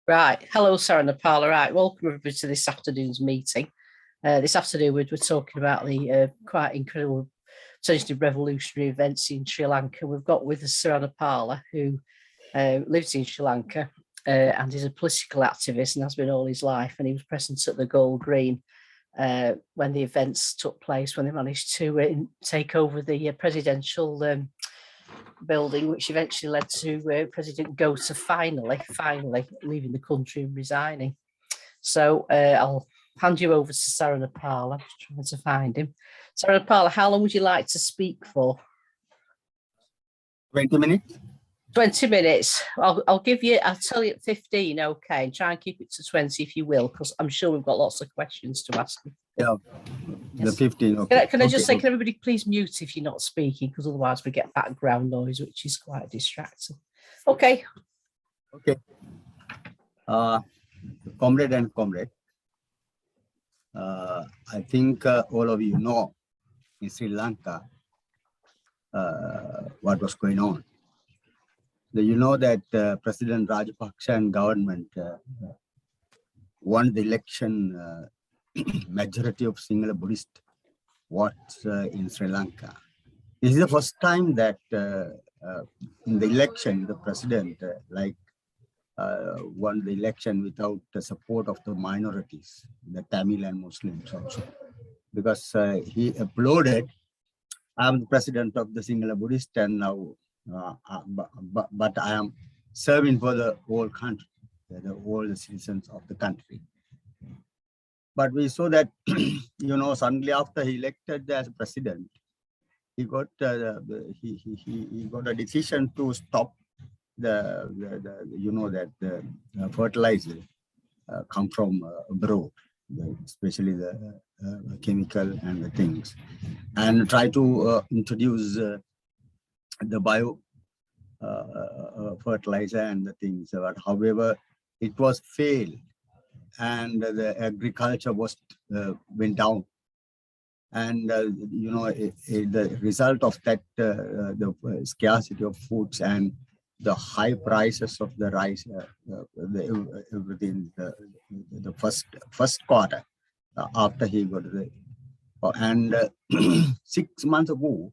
Right. Hello, Sarah Nepal. Right. Welcome everybody to this afternoon's meeting. This afternoon we're talking about the quite incredible, potentially revolutionary events in Sri Lanka. We've got with us Sarah Nepal, who lives in Sri Lanka and is a political activist and has been all his life. And he was present at the Gold Green when the events took place, when they managed to take over the presidential building, which eventually led to President Gota finally leaving the country and resigning. So I'll hand you over to Sarah Nepal. I'm just trying to find him. Sarah Nepal, how long would you like to speak for? 20 minutes. 20 minutes. I'll tell you at 15, okay, and try and keep it to 20 if you will, because I'm sure we've got lots of questions to ask. Yeah, yes. The 15, okay. Can I just say, can everybody please mute if you're not speaking, because otherwise we get background noise, which is quite distracting. Okay. Okay. Comrade and comrade, I think all of you know in Sri Lanka what was going on. You know that President Rajapaksa and government won the election majority of single Buddhist votes in Sri Lanka. This is the first time that in the election, the president won the election without the support of the minorities, the Tamil and Muslims also, because he uploaded, "I'm the president of the single Buddhist, and now, but I am serving for the whole country, all the citizens of the country." But we saw that, suddenly after he elected as president, he got he got a decision to stop the fertilizer come from abroad, especially the chemical and the things, and try to introduce the bio fertilizer and the things. But however, it was failed, and the agriculture was went down, and the result of that, the scarcity of foods and the high prices of the rice, everything, the first quarter after he got the, and 6 months ago.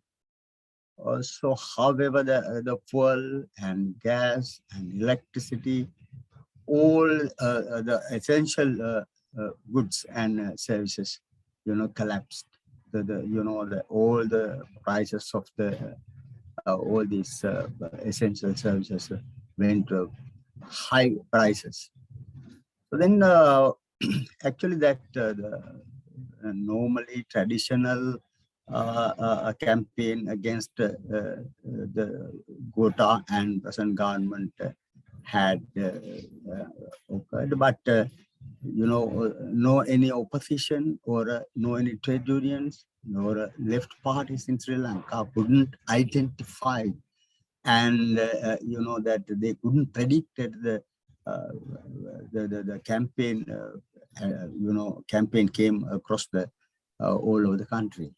So, however, the fuel and gas and electricity, all the essential goods and services, collapsed. All the prices of the all these essential services went to high prices. So then, actually, that the normally traditional campaign against the Gota and present government had occurred, but no any opposition or no any trade unions nor left parties in Sri Lanka couldn't identify, and that they couldn't predict the campaign. Campaign came across the all over the country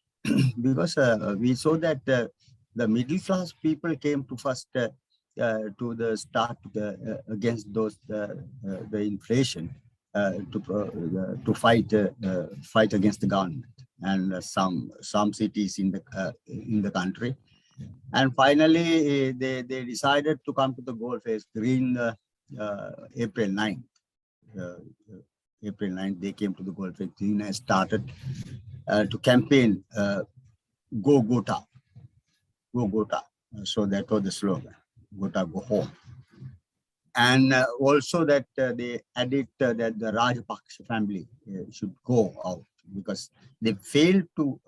because we saw that the middle class people came to first to the start against those the inflation to fight against the government and some cities in the country, and finally they decided to come to the Goldface Green April 9th. April 9th they came to the Goldface Green and started to campaign Go Gota, Go Gota. So that was the slogan, Gota go home. And also that they added that the Rajapaksa family should go out because they failed to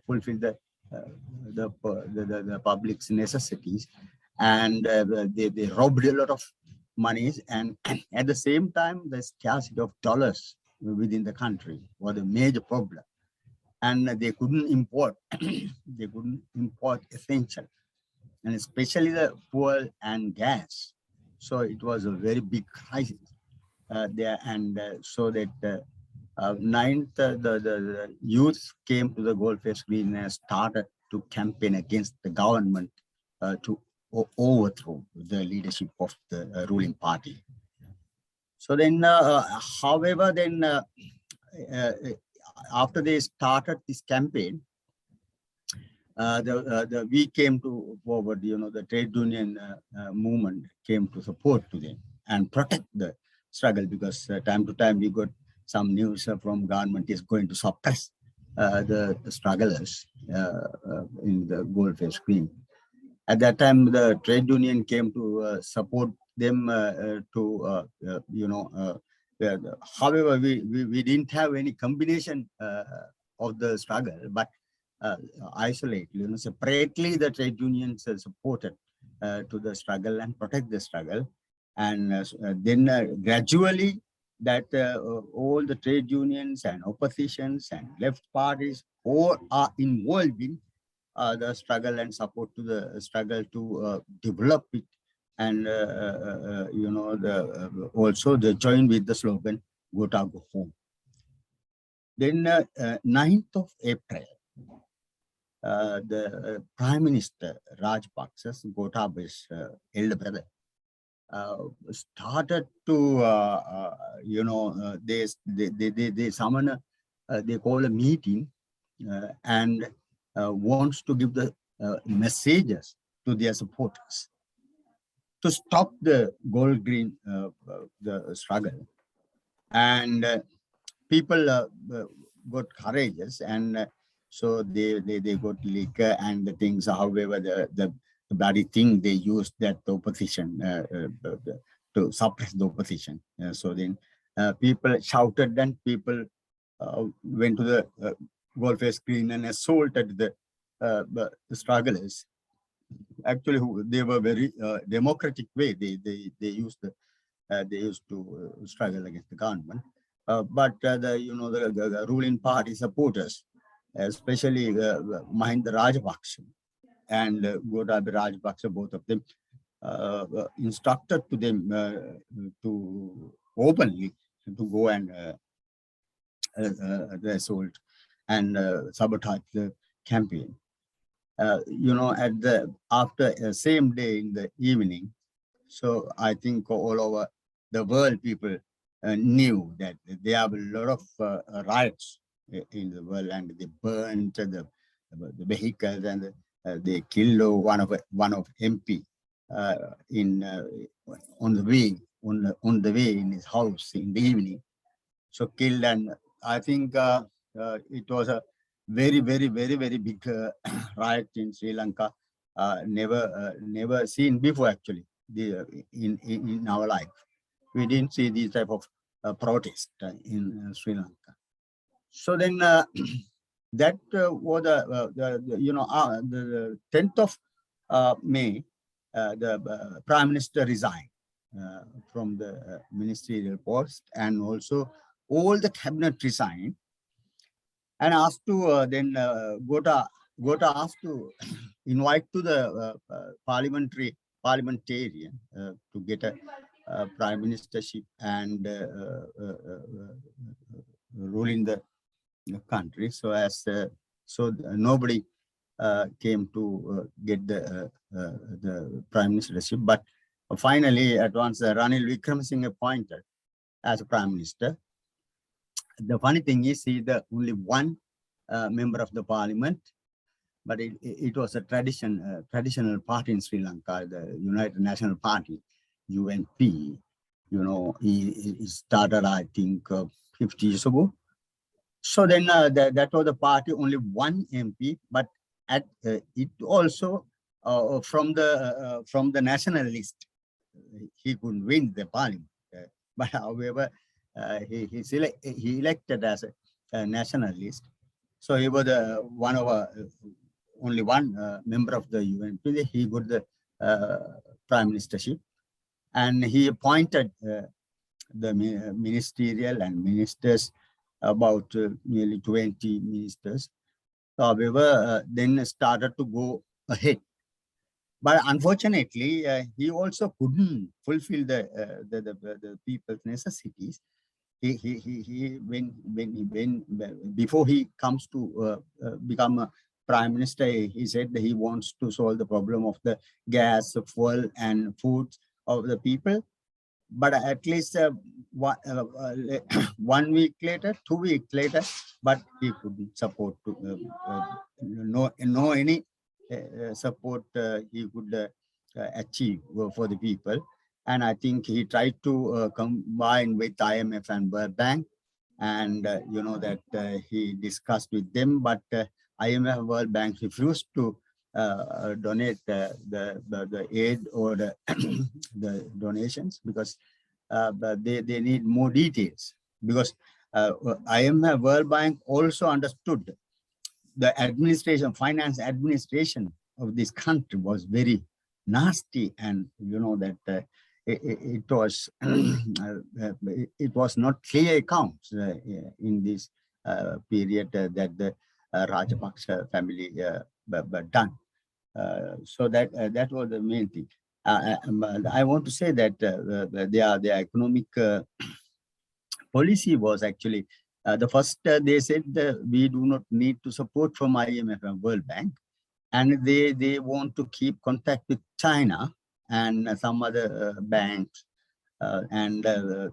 fulfill the public's necessities, and they robbed a lot of monies, and at the same time the scarcity of dollars within the country was a major problem, and they couldn't import they couldn't import essential, and especially the fuel and gas. So it was a very big crisis there, and so that 9th, the youth came to the Goldface Green and started to campaign against the government to overthrow the leadership of the ruling party. So then, however, then after they started this campaign, we came to forward, the trade union movement came to support to them and protect the struggle, because time to time we got some news from government is going to suppress the strugglers in the gold-face scheme. At that time, the trade union came to support them however, we didn't have any combination of the struggle, but isolate, separately the trade unions supported to the struggle and protect the struggle. And then gradually that all the trade unions and oppositions and left parties all are involved in the struggle and support to the struggle to develop it. And, also they join with the slogan, Gota go home. Then 9th of April, the Prime Minister Rajapaksa's Gotabaya's elder brother started to, they summon, they call a meeting and wants to give the messages to their supporters to stop the gold green the struggle. And people got courageous, and so they got liquor and the things. However, the bloody thing they used, that the opposition to suppress the opposition. So then people shouted, and people went to the gold-face screen and assaulted the strugglers. Actually, they were very democratic way. They used to struggle against the government. But the ruling party supporters, especially Mahinda Rajapaksa and Gotabaya Rajapaksa, both of them instructed to them to openly to go and the assault and sabotage the campaign. At the after same day in the evening, so I think all over the world people knew that there are a lot of riots in the world, and they burned the vehicles, and they killed one of MP on the way in his house in the evening. So killed, and I think it was a very big riot in Sri Lanka. Never seen before, actually. In our life, we didn't see these type of protest in Sri Lanka. So then that was the 10th of May, the Prime Minister resigned from the ministerial post, and also all the cabinet resigned, and asked to then Gota asked to invite to the parliamentarian to get a prime ministership and ruling the country. So as nobody came to get the prime ministership, but finally at once Ranil Wickremesinghe appointed as a prime minister. The funny thing is, he's the only one member of the parliament, but it was a traditional party in Sri Lanka, the United National Party, UNP. He started, I think, 50 years ago. So then that was the party, only one MP, but at it also from the national list, he couldn't win the parliament. But however, he elected as a nationalist. So he was only one member of the UNP. He got the prime ministership, and he appointed the ministerial and ministers, about nearly 20 ministers. However, then started to go ahead. But unfortunately, he also couldn't fulfill the people's necessities. Before he comes to become a prime minister, he said that he wants to solve the problem of the gas, fuel, and food of the people. but at least 1 week later, 2 weeks later, but he couldn't support no any support he could achieve for the people. And I think he tried to combine with IMF and World Bank, and that he discussed with them, but IMF World Bank refused to donate the aid or the, the donations, because but they need more details, because IMF World Bank also understood the administration, finance administration of this country was very nasty, and that it was it was not clear accounts in this period that the Rajapaksa family done. So that was the main thing. I want to say that their economic policy was actually the first. They said we do not need to support from IMF and World Bank, and they want to keep contact with China and some other banks. However,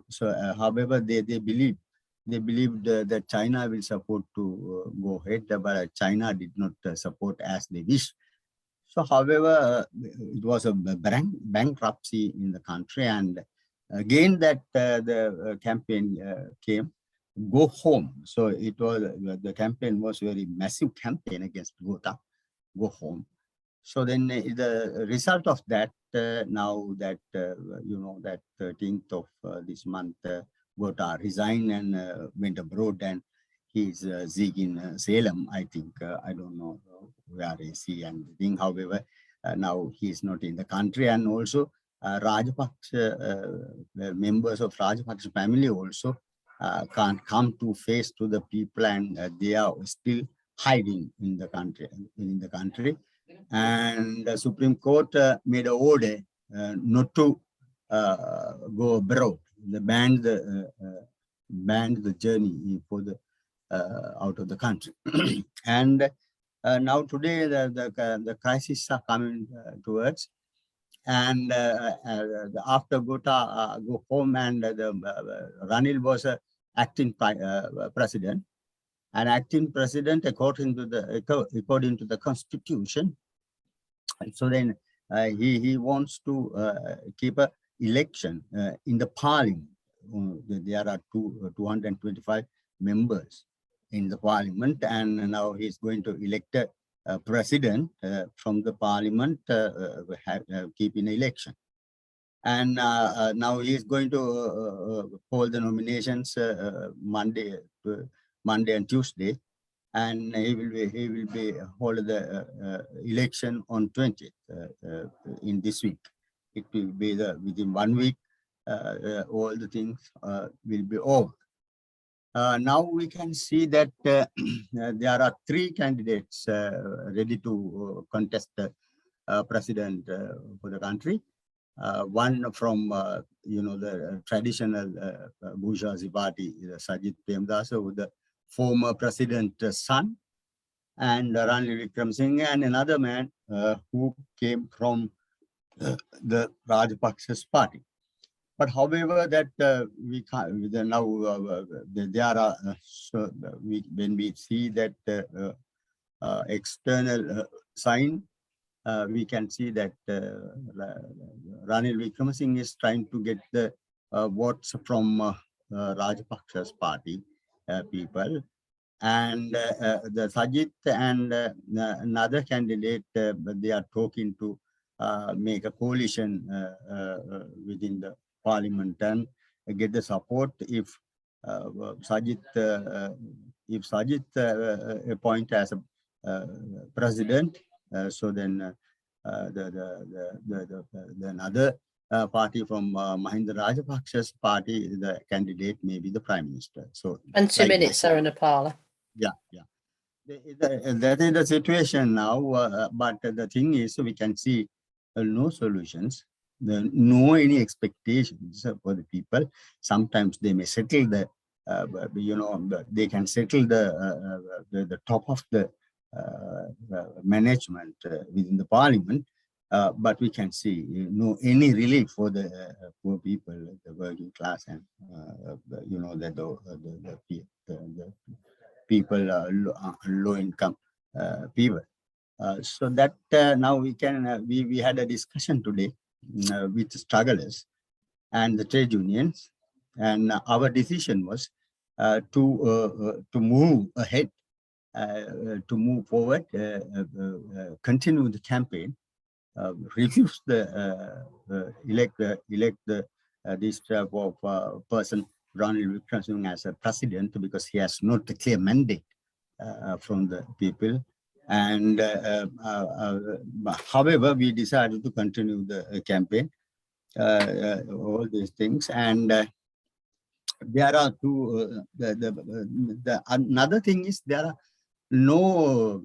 they believed that China will support to go ahead, but China did not support as they wish. So, however, it was a bankruptcy in the country, and again that the campaign came, go home. So it was the campaign was very massive campaign against Gota, go home. So then the result of that, now that, that 13th of this month, Gota resigned and went abroad, and he's Zig in Salem, I think. I don't know where is he and thing. However, now he's not in the country, and also Rajapaksa, members of Rajapaksa family also can't come to face to the people, and they are still hiding in the country. And the Supreme Court made an order not to go abroad. They banned the journey for the out of the country. And now today the crisis are coming towards. And after Gota go home, and Ranil was acting president. And acting president according to the constitution. So then he wants to keep a election in the parliament. There are 225 members in the parliament, and now he's going to elect a president from the parliament, keep in election. And now he's going to hold the nominations Monday and Tuesday, and he will be hold the election on 20th in this week. It will be within 1 week. All the things will be over. Now we can see that there are 3 candidates ready to contest the president for the country. One from the traditional bourgeoisie party, Sajid Premdasa, with the former president's son, and Ranil Wickremesinghe, and another man who came from the Rajapaksa's party. But however, that we can't now there are so when we see that external sign, we can see that Ranil Wickremesinghe is trying to get the votes from Rajapaksa's party people, and the Sajid and another candidate, they are talking to make a coalition within the parliament and get the support if Sajid appoint as a president. So then the another party from Mahinda Rajapaksa's party, the candidate may be the prime minister. So 20 minutes, Sarah Nepala. Yeah. That is the situation now. But the thing is, we can see no solutions, no any expectations for the people. Sometimes they may settle they can settle the top of the management within the parliament, but we can see no any relief for the poor people, the working class, and you know that the people low income people. So that now we can we had a discussion today with strugglers and the trade unions, and our decision was to move ahead, to move forward, continue the campaign, refuse the elect the this type of person Ronald Wilson as a president, because he has not a clear mandate from the people. And however, we decided to continue the campaign, all these things. And there are two. Another thing is there are no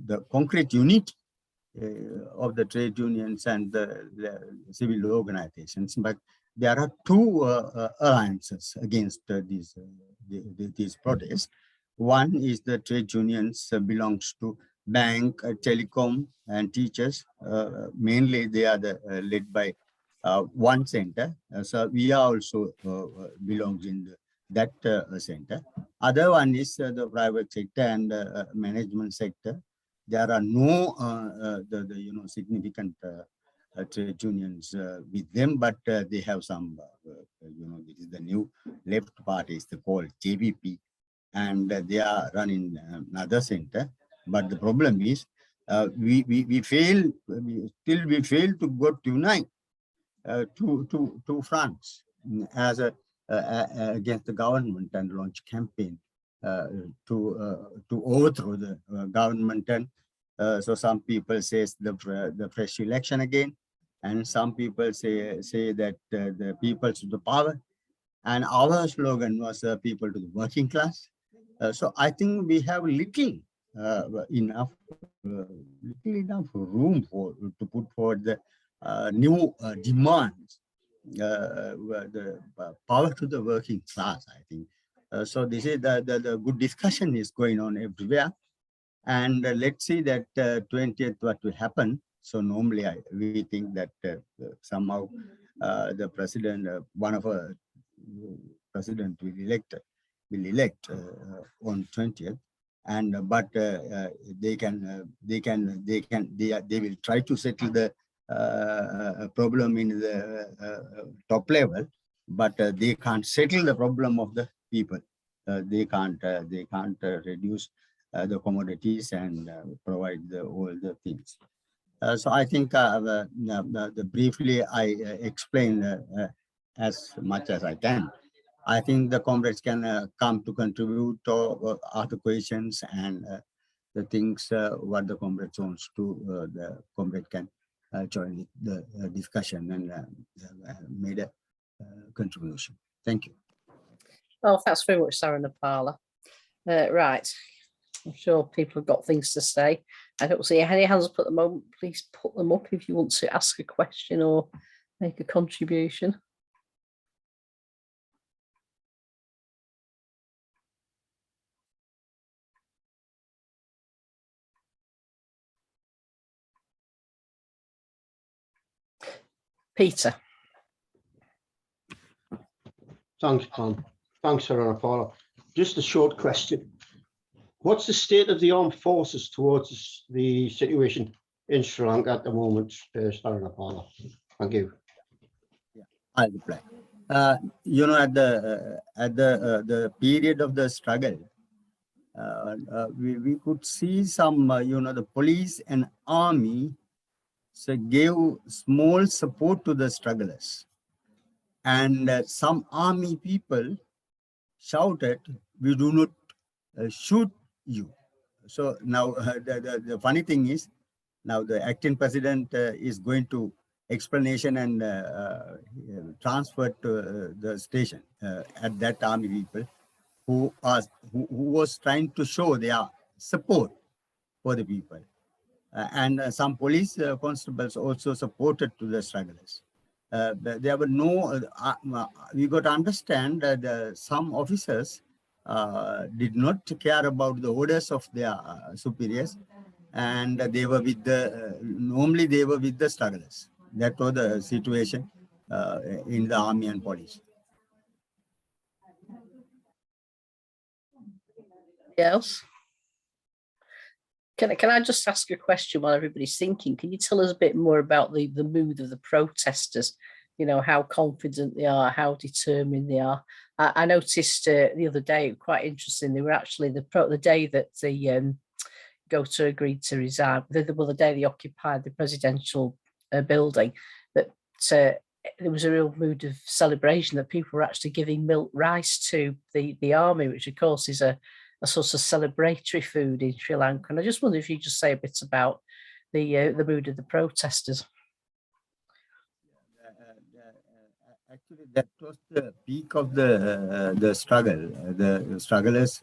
the concrete unit of the trade unions and the civil organizations, but there are two alliances against these protests. One is the trade unions belongs to bank, telecom, and teachers. Mainly, they are led by one center. So we are also belongs in that center. Other one is the private sector and management sector. There are no significant trade unions with them, but they have some, this is the new left parties, they call JVP, and they are running another center. But the problem is we fail to go unite to France as against the government and launch campaign to overthrow the government. And so some people say the fresh election again, and some people say that the people to the power. And our slogan was people to the working class. So I think we have little enough room to put forward the new demands, the power to the working class, I think. So this is the good discussion is going on everywhere. And let's see that 20th what will happen. So normally we think that somehow the president, one of our president will elect on 20th, and but they will try to settle the problem in the top level, but they can't settle the problem of the people. They can't reduce the commodities and provide all the things. So I think briefly I explain as much as I can. I think the comrades can come to contribute or other questions and the things what the comrades wants to, the comrade can join the discussion and made a contribution. Thank you. Well, thanks very much, Sarah Napala. Right, I'm sure people have got things to say. I don't see any hands up at the moment. Please put them up if you want to ask a question or make a contribution. Peter. Thanks, Pam. Thanks, Sarah Napala. Just a short question. What's the state of the armed forces towards the situation in Sri Lanka at the moment, Sarah Napala? Thank you. Yeah, I'll reply. You know, at the period of the struggle, we could see some, the police and army gave small support to the strugglers. And some army people shouted, "We do not shoot you." So now the funny thing is, now the acting president is going to explanation and transfer to the station at that army people who was trying to show their support for the people. And some police constables also supported to the strugglers. There were no, we got to understand that some officers did not care about the orders of their superiors. and they were with the normally they were with the strugglers. That was the situation in the army and police. Else? Can I just ask a question while everybody's thinking? Can you tell us a bit more about the mood of the protesters? You know, how confident they are, how determined they are. I noticed the other day, quite interesting, they were actually the day that the Gota agreed to resign, the day they occupied the presidential building, that there was a real mood of celebration, that people were actually giving milk rice to the army, which of course is a sort of celebratory food in Sri Lanka. And I just wonder if you just say a bit about the mood of the protesters. Actually, that was the peak of the struggle. The strugglers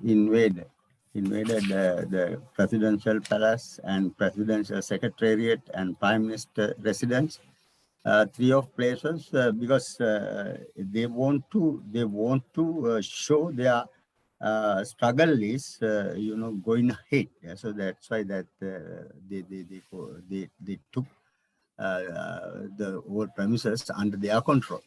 invaded the presidential palace and presidential secretariat and prime minister residence. Three of places because they want to show their struggle is going ahead. Yeah? So that's why that they took the whole premises under their control.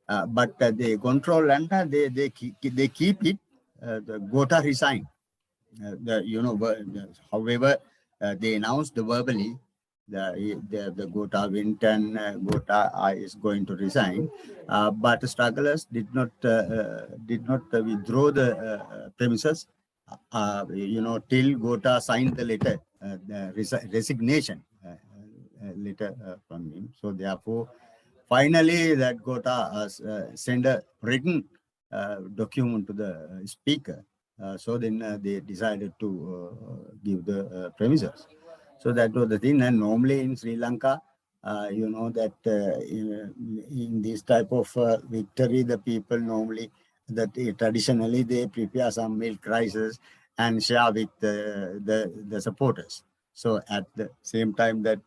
But they control Lanka, they keep it. The Gota resigned. However, they announced verbally the Gota went and Gota is going to resign, but the strugglers did not withdraw the premises. Till Gota signed the letter, the resignation letter from him. So therefore, finally, that Gota sent a written document to the speaker. So then they decided to give the premises. So that was the thing. And normally in Sri Lanka, that in this type of victory, the people normally that traditionally they prepare some milk rices and share with the supporters. So at the same time that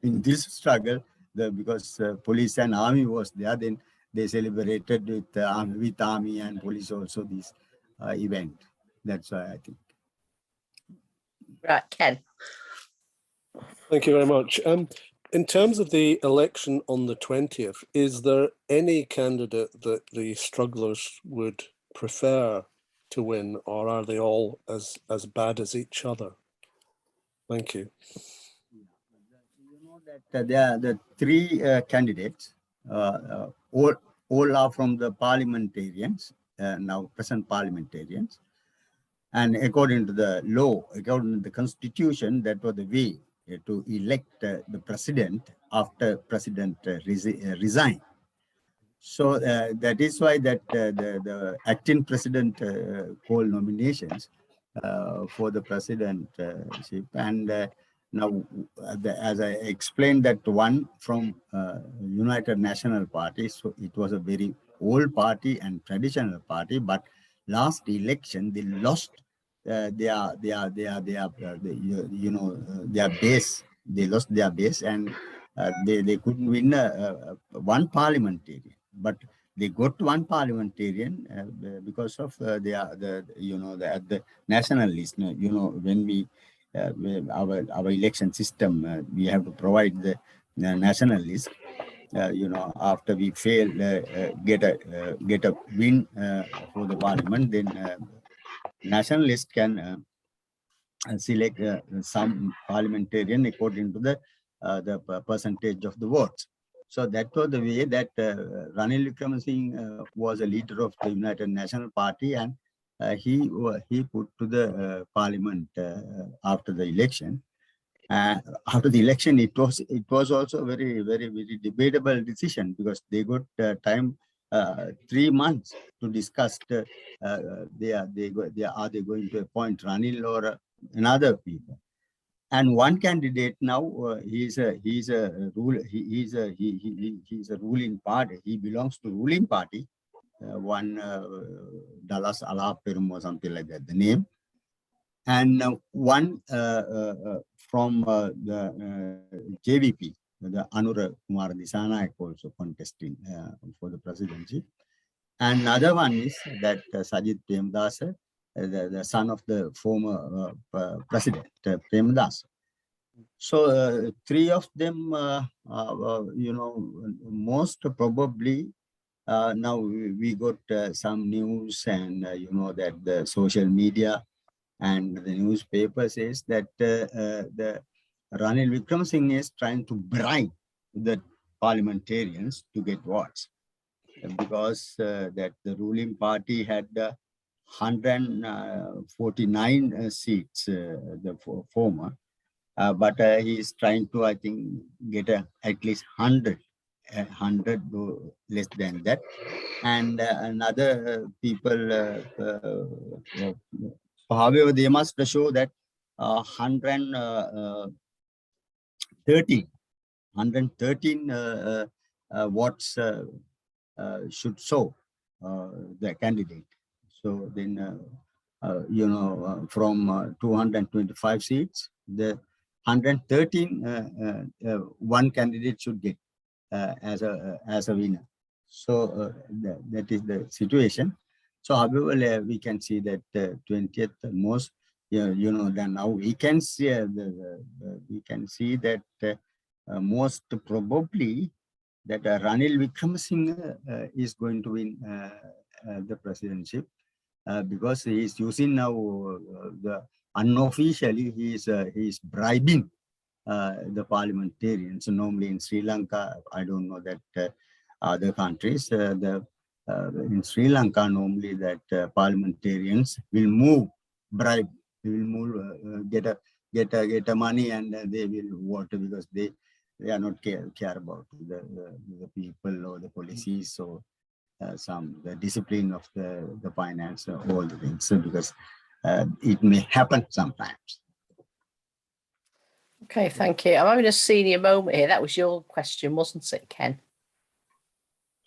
in this struggle, because police and army was there, then they celebrated with army and police also this event. That's why I think. Right, Ken. Thank you very much. In terms of the election on the 20th, is there any candidate that the strugglers would prefer to win, or are they all as bad as each other? Thank you. You know that there are the three candidates. All are from the parliamentarians, now present parliamentarians. And according to the law, according to the constitution, that was the way to elect the president after president resign. So that is why that the acting president called nominations for the presidentship. And now, as I explained, that one from United National Party, so it was a very old party and traditional party, but last election they lost their base. They lost their base, and they couldn't win one parliamentarian. But they got one parliamentarian because of at the national list. When we our election system, we have to provide the national list. After we fail, get a win for the parliament, then national list can select some parliamentarian according to the percentage of the votes. So that was the way that Ranil Wickremesinghe was a leader of the United National Party, and he put to the parliament after the election. After the election, it was also a very, very, very debatable decision, because they got time 3 months to discuss are they going to appoint Ranil or another people. And one candidate now, he's a ruling party. He belongs to ruling party. One Dallas Alaperum or something like that, the name. And one from the JVP, the Anura Kumar Disanayak, also contesting for the presidency. And another one is that Sajid Premdasa, the son of the former president, Premdas. So three of them, most probably now we got some news and that the social media and the newspaper says that the Ranil Wickremesinghe is trying to bribe the parliamentarians to get votes, because that the ruling party had 149 seats, the former, but he is trying to, I think, get at least 100 or less than that. And another people, however, they must show that 113 votes should show the candidate. So then, from 225 seats, the 113 one candidate should get as a winner. So that is the situation. So however, we can see that 20th most, then now we can see that most probably that Ranil Wickremesinghe is going to win the presidency, because he is using now the unofficially he is bribing the parliamentarians. So normally in Sri Lanka, I don't know that other countries, in Sri Lanka normally that parliamentarians will bribe, they will move, get a money, and they will vote, because they are not care about the people or the policies or the discipline of the finance, all the things. So because it may happen sometimes. Okay, thank you. I'm having a senior moment here. That was your question, wasn't it, Ken?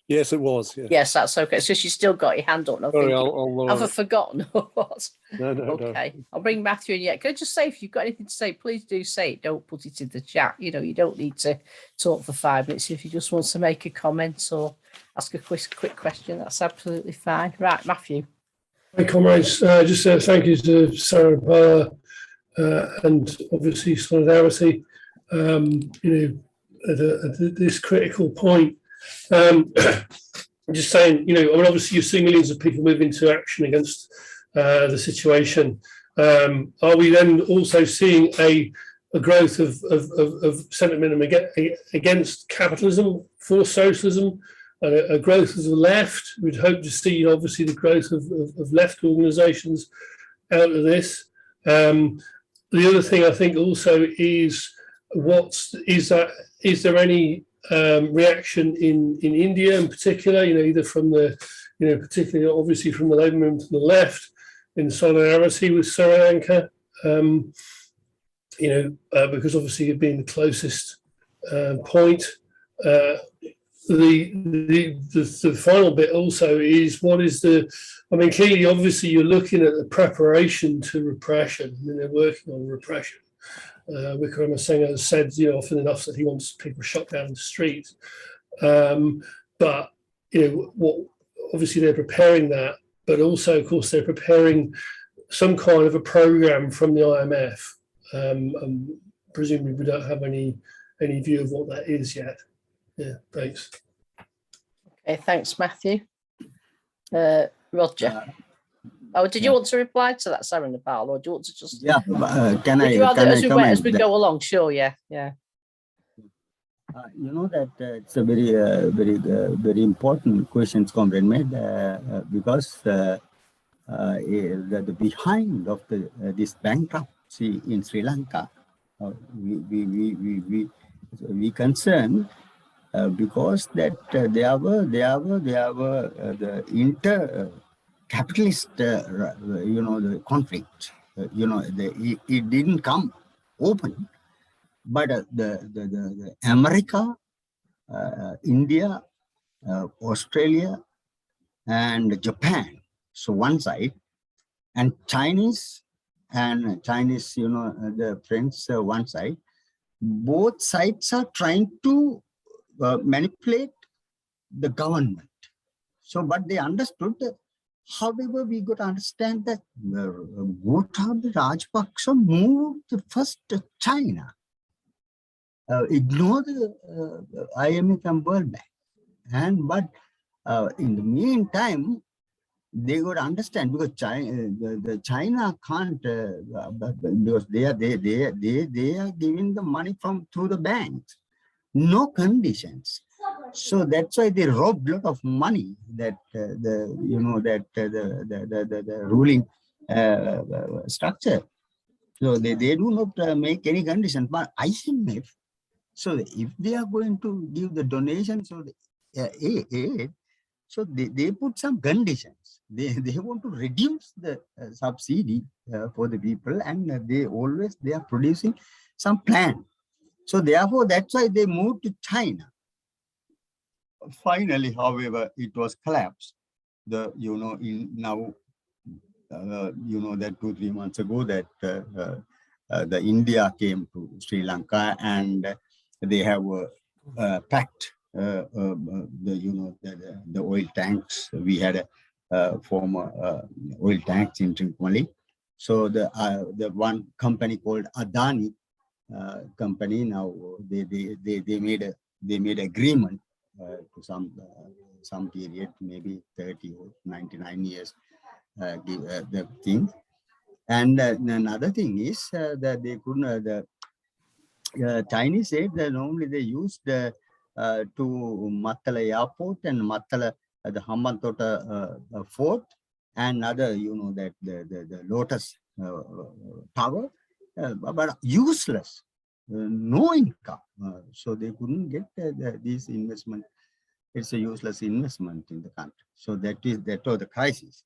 Yes, it was. Yeah. Yes, that's okay. It's just you still got your hand up. Sorry, I'll have I forgotten what? No, okay, no. I'll bring Matthew in yet. Can I just say, if you've got anything to say, please do say it. Don't put it in the chat. You don't need to talk for 5 minutes. If you just want to make a comment or ask a quick question, that's absolutely fine. Right, Matthew. Hi, comrades. Just thank you to Sarah and Paula, and obviously solidarity. At this critical point. I'm just saying, obviously you see millions of people move into action against the situation. Are we then also seeing a growth of sentiment against capitalism, for socialism, a growth of the left? We'd hope to see, obviously, the growth of left organisations out of this. The other thing I think also is, is there any reaction in India in particular, either from the, particularly obviously from the Labour movement to the left, in solidarity with Sri Lanka, because obviously it being the closest point. The final bit also is, clearly, obviously you're looking at the preparation to repression. They're working on repression. Wickremesinghe has said, often enough, that he wants people shot down in the streets. But obviously they're preparing that, but also, of course, they're preparing some kind of a program from the IMF. Presumably, we don't have any view of what that is yet. Yeah, thanks. Okay, thanks, Matthew. Roger. Did you want to reply to that, Sarah Nepal, or do you want to just? Yeah, as we go along? Sure, yeah. That it's a very important question Comrade made, because the behind of this bankruptcy in Sri Lanka, we concerned because that there were the capitalist, the conflict, it didn't come open, but the America, India, Australia, and Japan, so one side, and Chinese, the French, one side, both sides are trying to manipulate the government. So, but they understood However, we got to understand that Gotabaya Rajapaksa moved first to China, ignore the IMF and World Bank, but in the meantime, they got to understand because China can't because they are giving the money through the banks, no conditions. So that's why they robbed a lot of money that the ruling structure. So they do not make any conditions. But IMF, so if they are going to give the donations or the aid, so they put some conditions. They want to reduce the subsidy for the people, and they are producing some plan. So therefore, that's why they moved to China. Finally, however, it was collapsed. That 2-3 months ago that the India came to Sri Lanka and they have packed the oil tanks. We had a former oil tanks in Trincomalee. So the one company called Adani company, now they made agreement to some period, maybe 30 or 99 years, the thing. And another thing is that they couldn't. The Chinese said that normally they used to Mattala Airport and Mattala the Hambantota Fort and other, that the Lotus Tower, but useless. No income, so they couldn't get this investment. It's a useless investment in the country. So that was the crisis.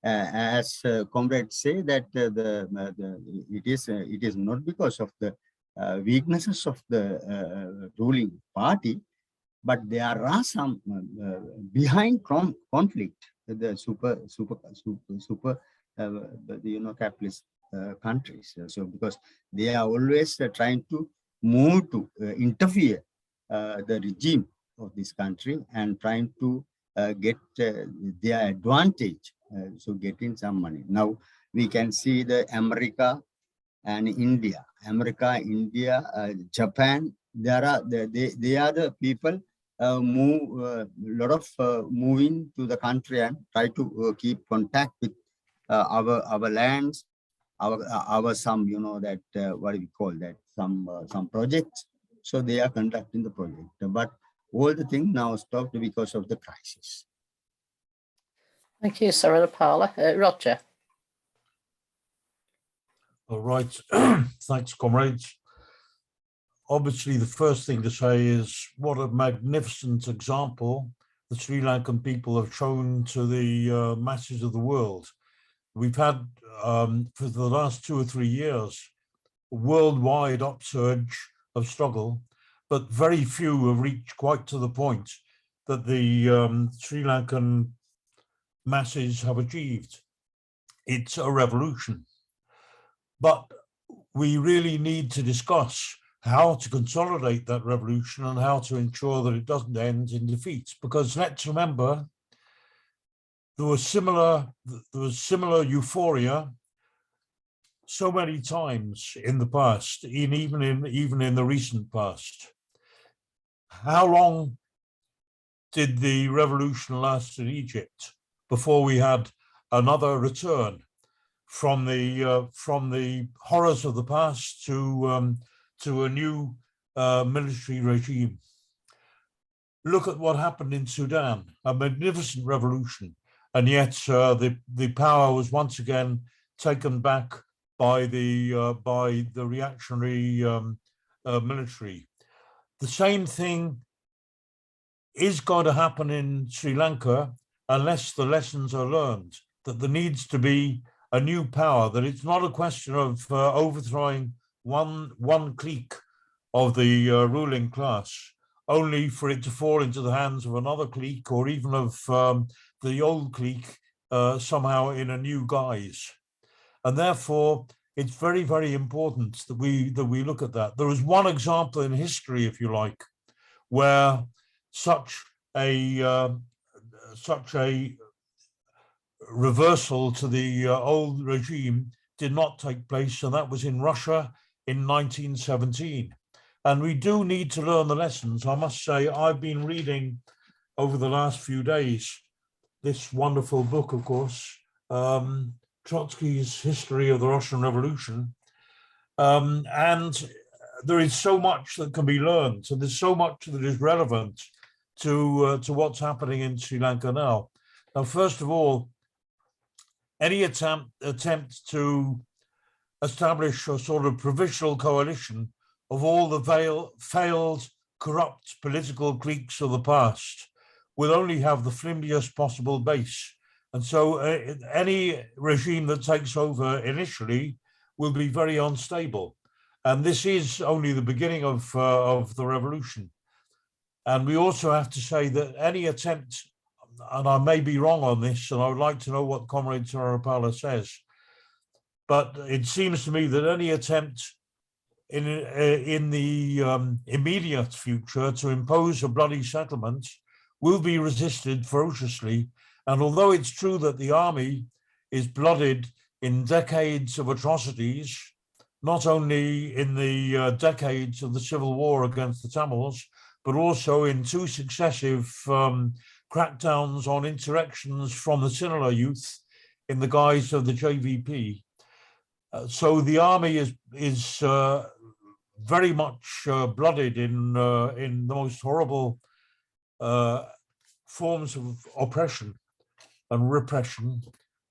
As comrades say that it is not because of the weaknesses of the ruling party, but there are some behind conflict. The super capitalist countries. So because they are always trying to move to interfere the regime of this country and trying to get their advantage, so getting some money. Now we can see the America and India, Japan. They are the people moving to the country and try to keep contact with our lands, our some that what do we call that, some projects. So they are conducting the project, but all the things now stopped because of the crisis. Thank you, Saranapala. Roger. All right. Thanks, comrades. Obviously, the first thing to say is what a magnificent example the Sri Lankan people have shown to the masses of the world. We've had, for the last 2 or 3 years, a worldwide upsurge of struggle, but very few have reached quite to the point that the Sri Lankan masses have achieved. It's a revolution. But we really need to discuss how to consolidate that revolution and how to ensure that it doesn't end in defeat. Because let's remember, there was similar euphoria so many times in the past, even in the recent past. How long did the revolution last in Egypt before we had another return from the horrors of the past to a new military regime? Look at what happened in Sudan, a magnificent revolution, and yet the power was once again taken back by the reactionary military. The same thing is going to happen in Sri Lanka unless the lessons are learned, that there needs to be a new power, that it's not a question of overthrowing one clique of the ruling class, only for it to fall into the hands of another clique or even of the old clique somehow in a new guise. And therefore, it's very, very important that we look at that. There is one example in history, if you like, where such a reversal to the old regime did not take place, and that was in Russia in 1917. And we do need to learn the lessons. I must say, I've been reading over the last few days this wonderful book, of course, Trotsky's History of the Russian Revolution. And there is so much that can be learned. So there's so much that is relevant to what's happening in Sri Lanka now. Now, first of all, any attempt to establish a sort of provisional coalition of all the failed, corrupt political cliques of the past will only have the flimsiest possible base. And so any regime that takes over initially will be very unstable. And this is only the beginning of the revolution. And we also have to say that any attempt, and I may be wrong on this, and I would like to know what Comrade Sarapala says, but it seems to me that any attempt in the immediate future to impose a bloody settlement will be resisted ferociously. And although it's true that the army is blooded in decades of atrocities, not only in the decades of the civil war against the Tamils, but also in two successive crackdowns on insurrections from the Sinhala youth in the guise of the JVP. So the army is very much blooded in the most horrible forms of oppression and repression.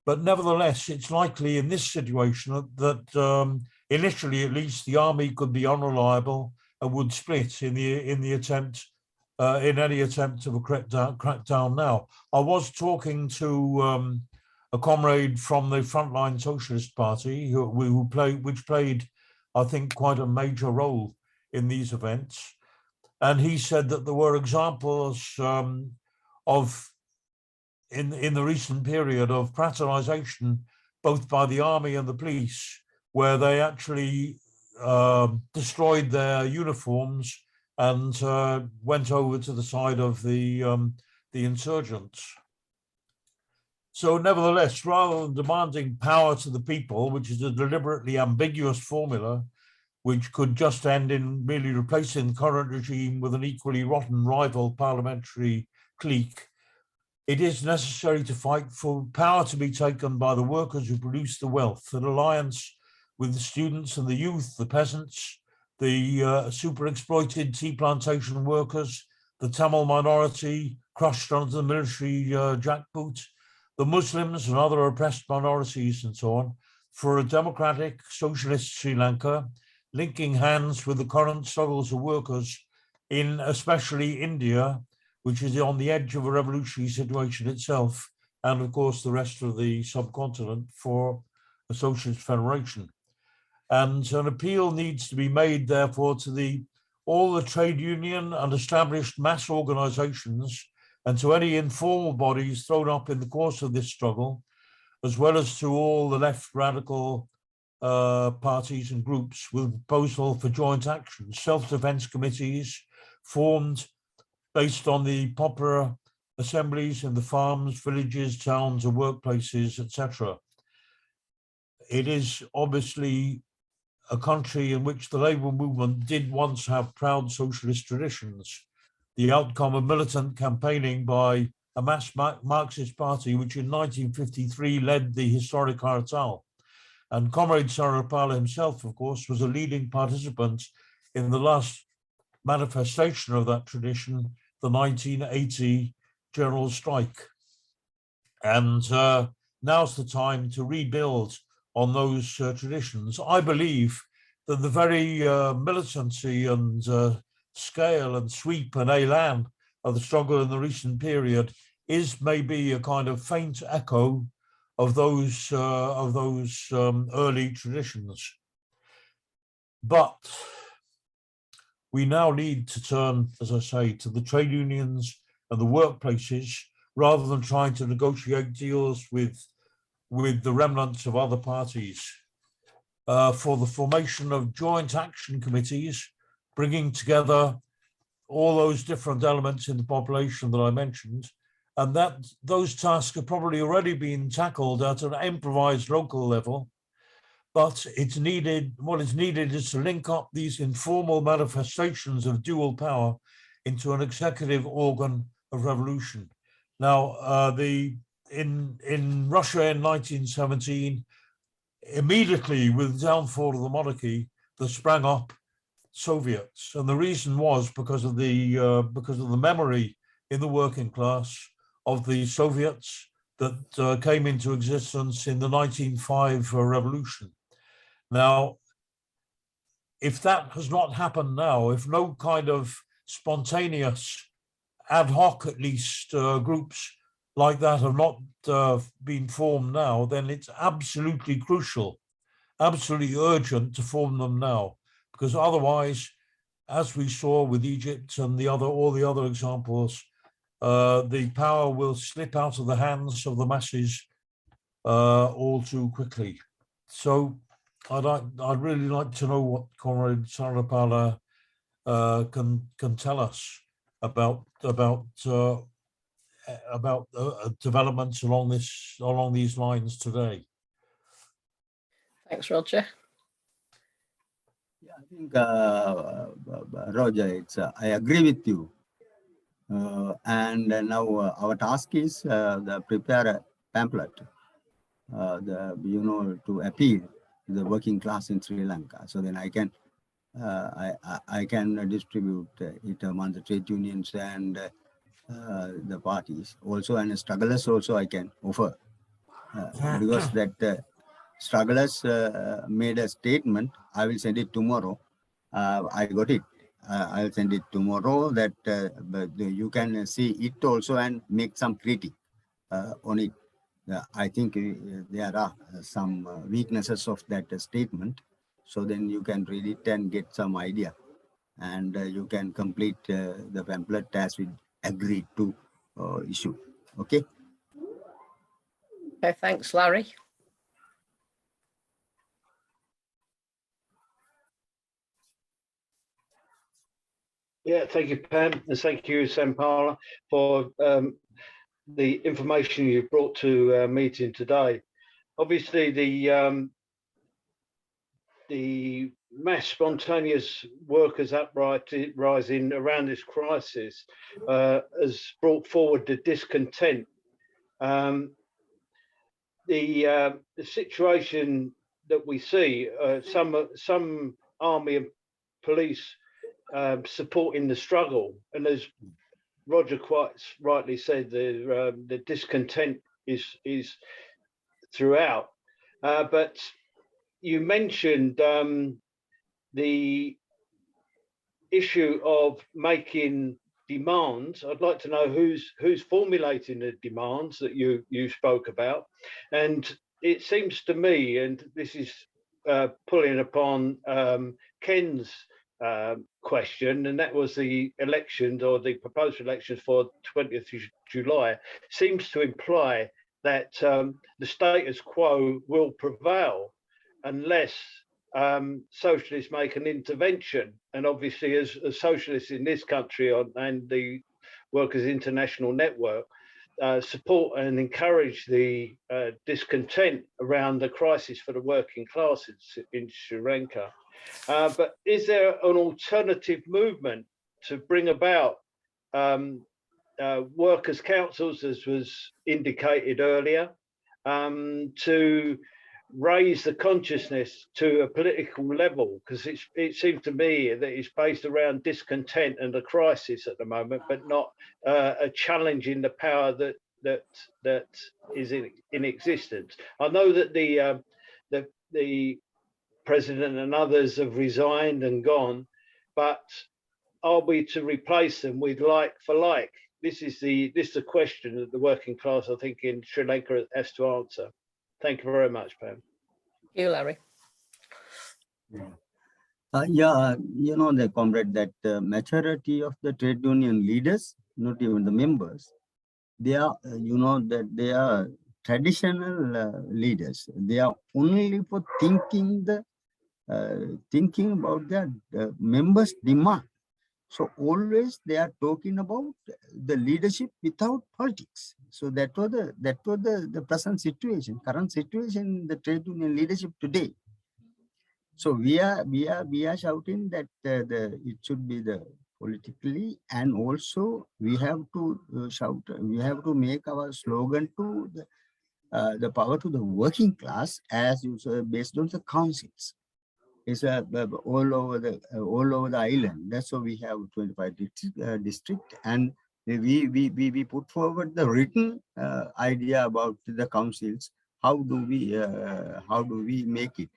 But nevertheless, it's likely in this situation that initially, at least, the army could be unreliable and would split in the attempt, in any attempt of a crackdown now. I was talking to a comrade from the Frontline Socialist Party which played, I think, quite a major role in these events. And he said that there were examples of in the recent period of fraternization, both by the army and the police, where they actually destroyed their uniforms and went over to the side of the insurgents. So nevertheless, rather than demanding power to the people, which is a deliberately ambiguous formula, which could just end in merely replacing the current regime with an equally rotten rival parliamentary clique, it is necessary to fight for power to be taken by the workers who produce the wealth, an alliance with the students and the youth, the peasants, the super exploited tea plantation workers, the Tamil minority crushed under the military jackboot, the Muslims and other oppressed minorities and so on, for a democratic socialist Sri Lanka, linking hands with the current struggles of workers in especially India, which is on the edge of a revolutionary situation itself, and of course the rest of the subcontinent for a socialist federation. And an appeal needs to be made, therefore, to all the trade union and established mass organizations and to any informal bodies thrown up in the course of this struggle, as well as to all the left radical parties and groups with a proposal for joint action, self-defense committees formed based on the popular assemblies in the farms, villages, towns, and workplaces, etc. It is obviously a country in which the labor movement did once have proud socialist traditions, the outcome of militant campaigning by a mass Marxist party, which in 1953 led the historic Hartal. And Comrade Sarapala himself, of course, was a leading participant in the last manifestation of that tradition, the 1980 general strike. And now's the time to rebuild on those traditions. I believe that the very militancy and scale and sweep and élan of the struggle in the recent period is maybe a kind of faint echo of those early traditions. But we now need to turn, as I say, to the trade unions and the workplaces, rather than trying to negotiate deals with the remnants of other parties, for the formation of joint action committees, bringing together all those different elements in the population that I mentioned, and that those tasks are probably already being tackled at an improvised local level. But it's needed, what is needed is to link up these informal manifestations of dual power into an executive organ of revolution. Now, in Russia in 1917, immediately with the downfall of the monarchy, there sprang up Soviets, and the reason was because of the memory in the working class of the Soviets that came into existence in the 1905 revolution. Now, if that has not happened now, if no kind of spontaneous, ad hoc at least, groups like that have not been formed now, then it's absolutely crucial, absolutely urgent to form them now, because otherwise, as we saw with Egypt and all the other examples, the power will slip out of the hands of the masses all too quickly. So I'd really like to know what Comrade Sarapala can tell us about developments along these lines today. Thanks, Roger. Yeah, I think, Roger, I agree with you. And now our task is prepare a pamphlet, to appeal to the working class in Sri Lanka. So then I can distribute it among the trade unions and the parties also, and strugglers also I can offer, because that strugglers made a statement. I will send it tomorrow. I got it. I'll send it tomorrow, that but you can see it also and make some critique on it. I think there are some weaknesses of that statement. So then you can read it and get some idea, and you can complete the pamphlet as we agreed to issue. Okay. Okay, thanks, Larry. Yeah, thank you, Pam, and thank you, Sampala, for the information you've brought to our meeting today. Obviously, the mass spontaneous workers' uprising around this crisis has brought forward the discontent. The situation that we see, some army and police supporting the struggle, and as Roger quite rightly said, the discontent is throughout. But you mentioned the issue of making demands. I'd like to know who's formulating the demands that you spoke about, and it seems to me, and this is pulling upon Ken's question, and that was the elections, or the proposed elections for 20th of July, seems to imply that the status quo will prevail unless socialists make an intervention. And obviously, as socialists in this country and the Workers' International Network support and encourage the discontent around the crisis for the working classes in Sri Lanka. But is there an alternative movement to bring about workers' councils, as was indicated earlier, to raise the consciousness to a political level? Because it seems to me that it's based around discontent and a crisis at the moment, but not a challenge in the power that is in existence. I know that the president and others have resigned and gone, but are we to replace them with like for like? This is the question that the working class, I think, in Sri Lanka has to answer. Thank you very much, Pam. Thank you, Larry. The comrade, that majority of the trade union leaders, not even the members, they are, that they are traditional leaders. They are only for thinking about their members' demand. So always they are talking about the leadership without politics. So that was the present situation, current situation in the trade union leadership today. So we are shouting that it should be the politically, and also we have to shout. We have to make our slogan to the power to the working class, as you said, based on the councils. It's all over the island. That's why we have 25 district, and we put forward the written idea about the councils. How do we make it?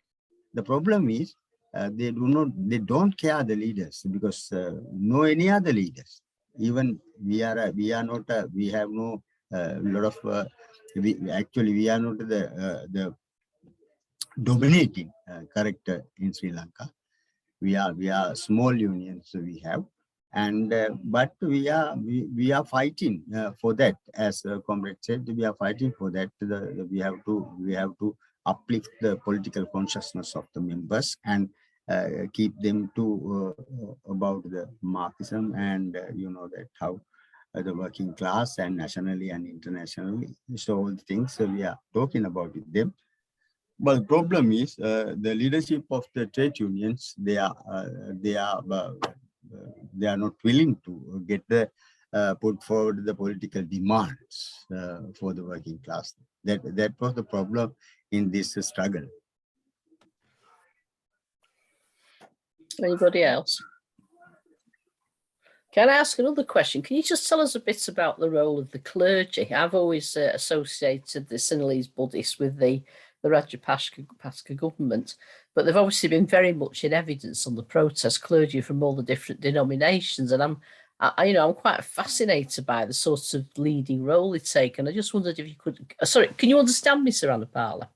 The problem is they don't care the leaders, because no any other leaders. Even we are not we have no lot of we are not the dominating character in Sri Lanka. We are small unions we have, and but we are fighting for that. As comrade said, we are fighting for that. We have to uplift the political consciousness of the members, and keep them to about the Marxism, and that how the working class, and nationally and internationally. So all the things we are talking about with them. But the problem is the leadership of the trade unions. They are not willing to get the put forward the political demands for the working class. That was the problem in this struggle. Anybody else? Can I ask another question? Can you just tell us a bit about the role of the clergy? I've always associated the Sinhalese Buddhists with the Rajapaksa government, but they've obviously been very much in evidence on the protest clergy from all the different denominations, and I'm quite fascinated by the sort of leading role they take. And I just wondered if you could. Sorry, can you understand me, Sir Annapala?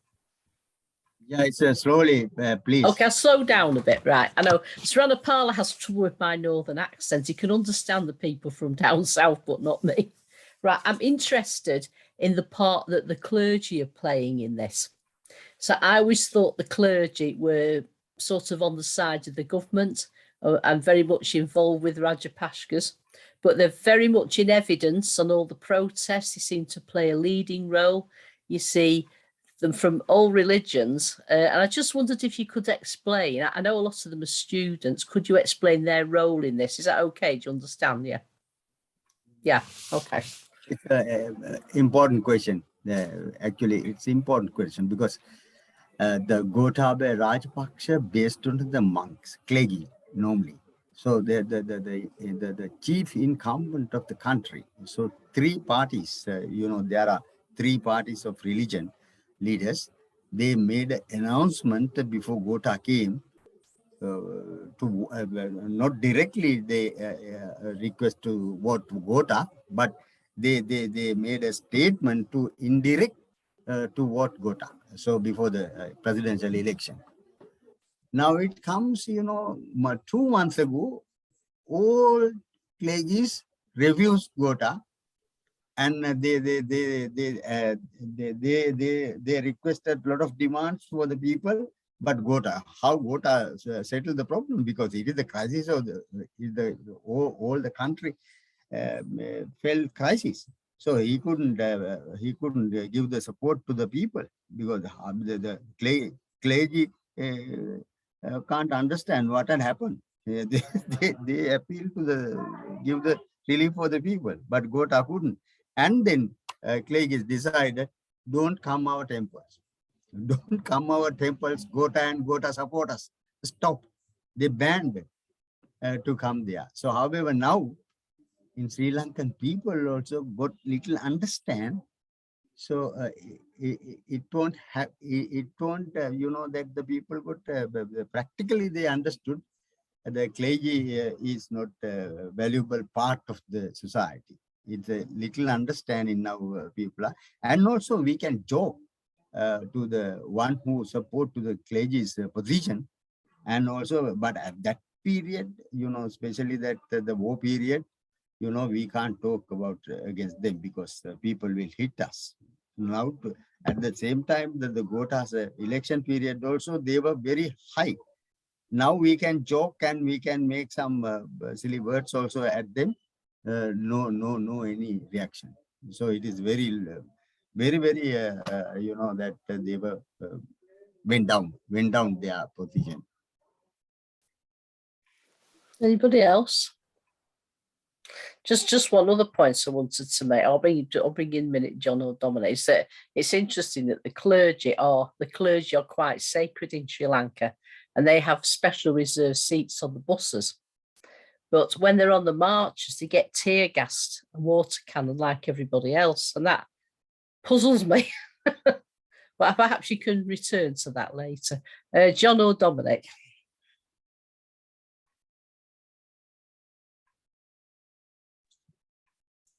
Yeah, it's slowly, please. Okay, I'll slow down a bit. Right, I know Sir Annapala has trouble with my northern accent. He can understand the people from down south, but not me. Right, I'm interested in the part that the clergy are playing in this. So I always thought the clergy were sort of on the side of the government and very much involved with Rajapaksas, but they're very much in evidence on all the protests. They seem to play a leading role. You see them from all religions. And I just wondered if you could explain. I know a lot of them are students. Could you explain their role in this? Is that okay? Do you understand? Yeah. Yeah. Okay. It's an important question. Actually, it's an important question because the Gotabaya Rajapaksa based on the monks, clergy normally. So the chief incumbent of the country. So three parties, there are three parties of religion leaders. They made an announcement before Gota came to not directly they request to vote Gota, but they made a statement to indirect to vote Gota. So before the presidential election. Now it comes, 2 months ago, all clergies refused Gota, and they requested a lot of demands for the people. But how Gota settled the problem, because it is the crisis of all the country fell crisis. So he couldn't give the support to the people, because the clergy can't understand what had happened. They appeal to give the relief for the people, but Gota couldn't. And then clergy decided, don't come our temples. Don't come our temples, Gota and Gota supporters. Stop. They banned to come there. So however, now in Sri Lankan people also got little understand. So it won't have, that the people got practically they understood the clergy is not a valuable part of the society. It's a little understanding now people are, and also we can joke to the one who support to the clergy's position, and also, but at that period, especially that the war period, we can't talk about against them, because people will hit us. Now, at the same time, that the Gota's election period also, they were very high. Now we can joke and we can make some silly words also at them. No any reaction. So it is very, very, you know, that they were went down their position. Anybody else? Just one other point I wanted to make. I'll bring in a minute, John or Dominic. It's interesting that the clergy are quite sacred in Sri Lanka, and they have special reserved seats on the buses. But when they're on the marches, they get tear gassed and water cannon like everybody else, and that puzzles me. But perhaps you can return to that later. John or Dominic?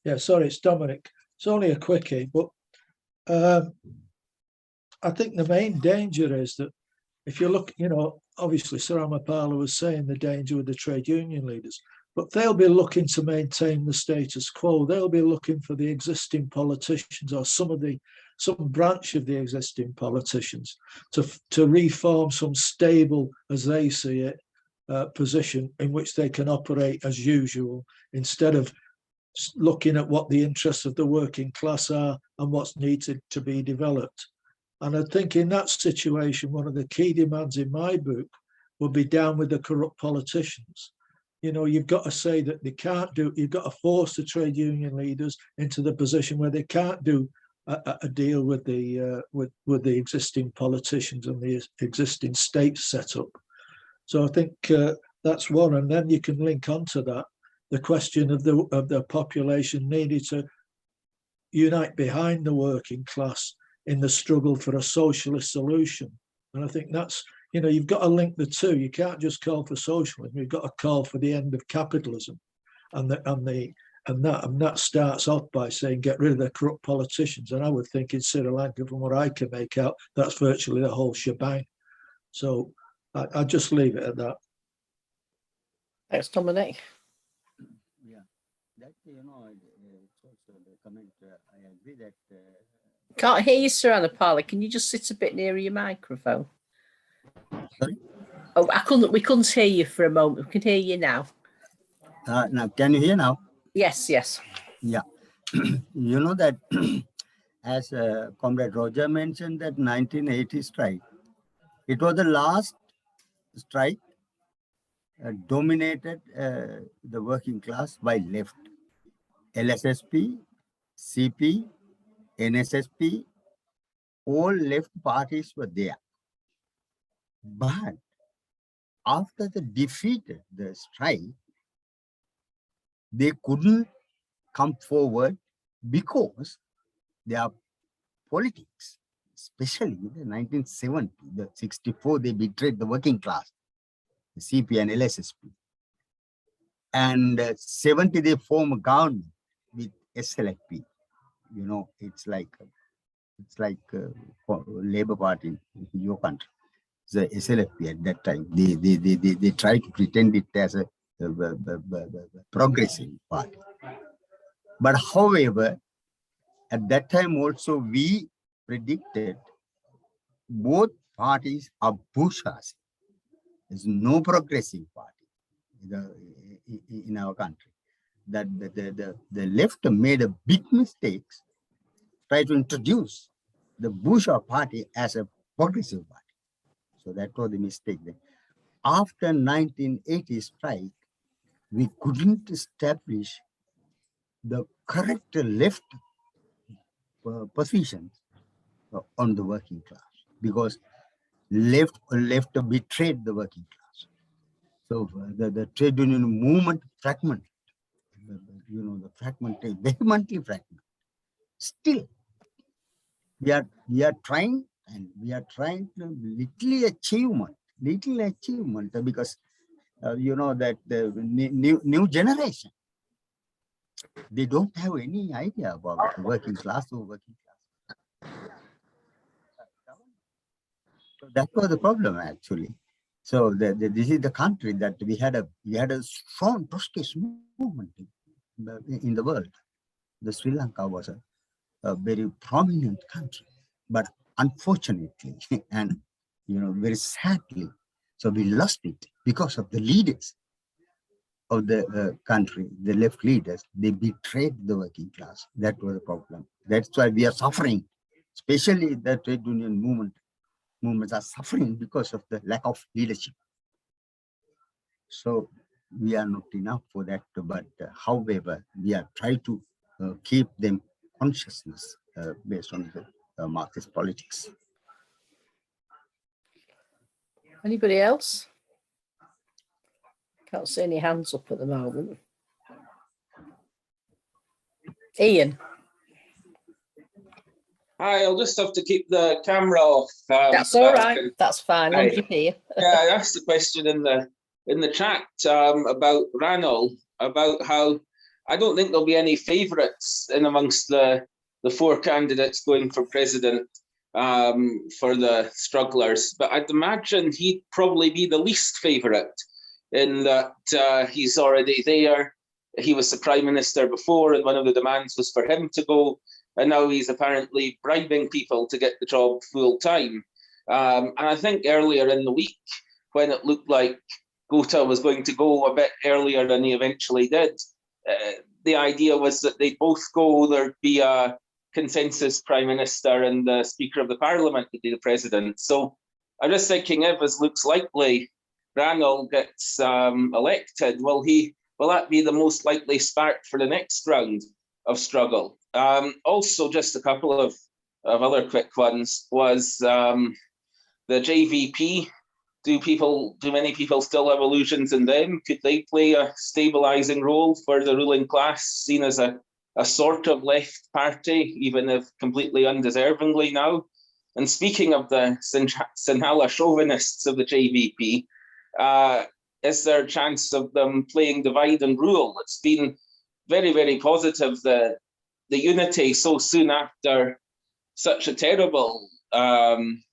Yeah, sorry, it's Dominic. It's only a quickie, but I think the main danger is that if you look, you know, obviously Sir Ramapala was saying the danger with the trade union leaders, but they'll be looking to maintain the status quo. They'll be looking for the existing politicians or some branch of the existing politicians to reform some stable, as they see it, position in which they can operate as usual, instead of looking at what the interests of the working class are and what's needed to be developed. And I think in that situation, one of the key demands in my book would be down with the corrupt politicians. You know, you've got to say that they can't do, you've got to force the trade union leaders into the position where they can't do a deal with the existing politicians and the existing state setup. So I think that's one. And then you can link onto that the question of the population needed to unite behind the working class in the struggle for a socialist solution. And I think that's, you know, you've got to link the two. You can't just call for socialism. You've got to call for the end of capitalism, and that starts off by saying get rid of the corrupt politicians. And I would think in Sri Lanka, from what I can make out, that's virtually the whole shebang. So I'll just leave it at that. Thanks, Dominic. Yeah, that, you know, it's also the comment. I agree that. Can't hear you, Sir Ramapala. Can you just sit a bit nearer your microphone? Sorry? Oh, we couldn't hear you for a moment. We can hear you now. Now, can you hear now? Yes. Yeah. You know that as Comrade Roger mentioned, that 1980 strike, it was the last strike dominated the working class by left. LSSP, CP, NSSP, all left parties were there. But after the defeated the strike, they couldn't come forward because their politics, especially in the 1970, the 64, they betrayed the working class, the CP and LSSP. And 70, they form a government with SLFP. You know, it's like Labour Party in your country. The SLFP at that time, they try to pretend it as a progressive party. But however, at that time also we predicted both parties are bourgeoisie. There's no progressive party in our country. That the left made a big mistakes, try to introduce the bourgeois party as a progressive party. So that was the mistake. After 1980 strike, we couldn't establish the correct left positions on the working class because left betrayed the working class. So the trade union movement fragmented. You know, the fragmented, vehemently fragmented. Still, we are trying, and we are trying to little achievement because you know that the new generation, they don't have any idea about the working class or working class. So that was the problem actually. So this is the country that we had a strong Trotskyist movement in the world. The Sri Lanka was a very prominent country, but unfortunately and you know very sadly, So we lost it because of the leaders of the country, the left leaders. They betrayed the working class. That was the problem. That's why we are suffering, especially the trade union movements are suffering because of the lack of leadership. So we are not enough for that, but however, we are trying to keep them consciousness based on the Marxist politics. Anybody else? Can't see any hands up at the moment. Ian. Hi, I'll just have to keep the camera off. That's all right. That's fine. Long as you're here. Yeah, I asked the question in the chat about Ranul, about how I don't think there'll be any favourites in amongst the four candidates going for president for the strugglers, but I'd imagine he'd probably be the least favourite in that he's already there. He was the prime minister before, and one of the demands was for him to go, and now he's apparently bribing people to get the job full time. And I think earlier in the week, when it looked like Gota was going to go a bit earlier than he eventually did, the idea was that they'd both go, there'd be a consensus prime minister and the speaker of the parliament would be the president. So I'm just thinking, if as looks likely Ranul gets elected, will that be the most likely spark for the next round of struggle? Also, just a couple of other quick ones was the JVP. Do many people still have illusions in them? Could they play a stabilizing role for the ruling class, seen as a sort of left party, even if completely undeservingly now? And speaking of the Sinhala chauvinists of the JVP, is there a chance of them playing divide and rule? It's been very, very positive, the unity so soon after such a terrible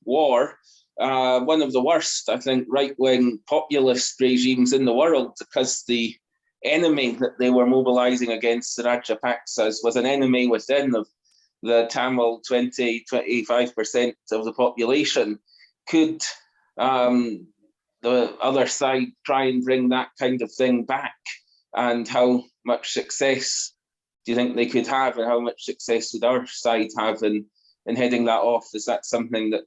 war. One of the worst, I think, right-wing populist regimes in the world, because the enemy that they were mobilizing against, the Rajapaksas, was an enemy within of the Tamil 25% of the population. Could the other side try and bring that kind of thing back? And how much success do you think they could have, and how much success would our side have in heading that off? Is that something that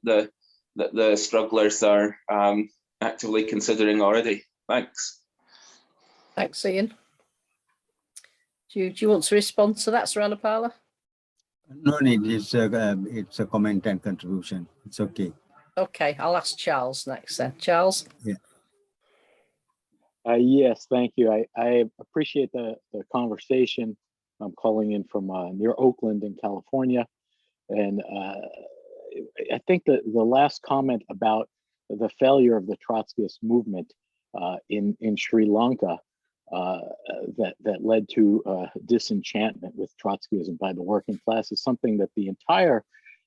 the strugglers are actively considering already? Thanks. Thanks, Ian. Do you want to respond to that, Sir Anapala? No need. It's a comment and contribution. It's okay. Okay, I'll ask Charles next then. Charles? Yeah. Yes, thank you. I appreciate the conversation. I'm calling in from near Oakland in California. And I think that the last comment about the failure of the Trotskyist movement in Sri Lanka that led to disenchantment with Trotskyism by the working class is something that the entire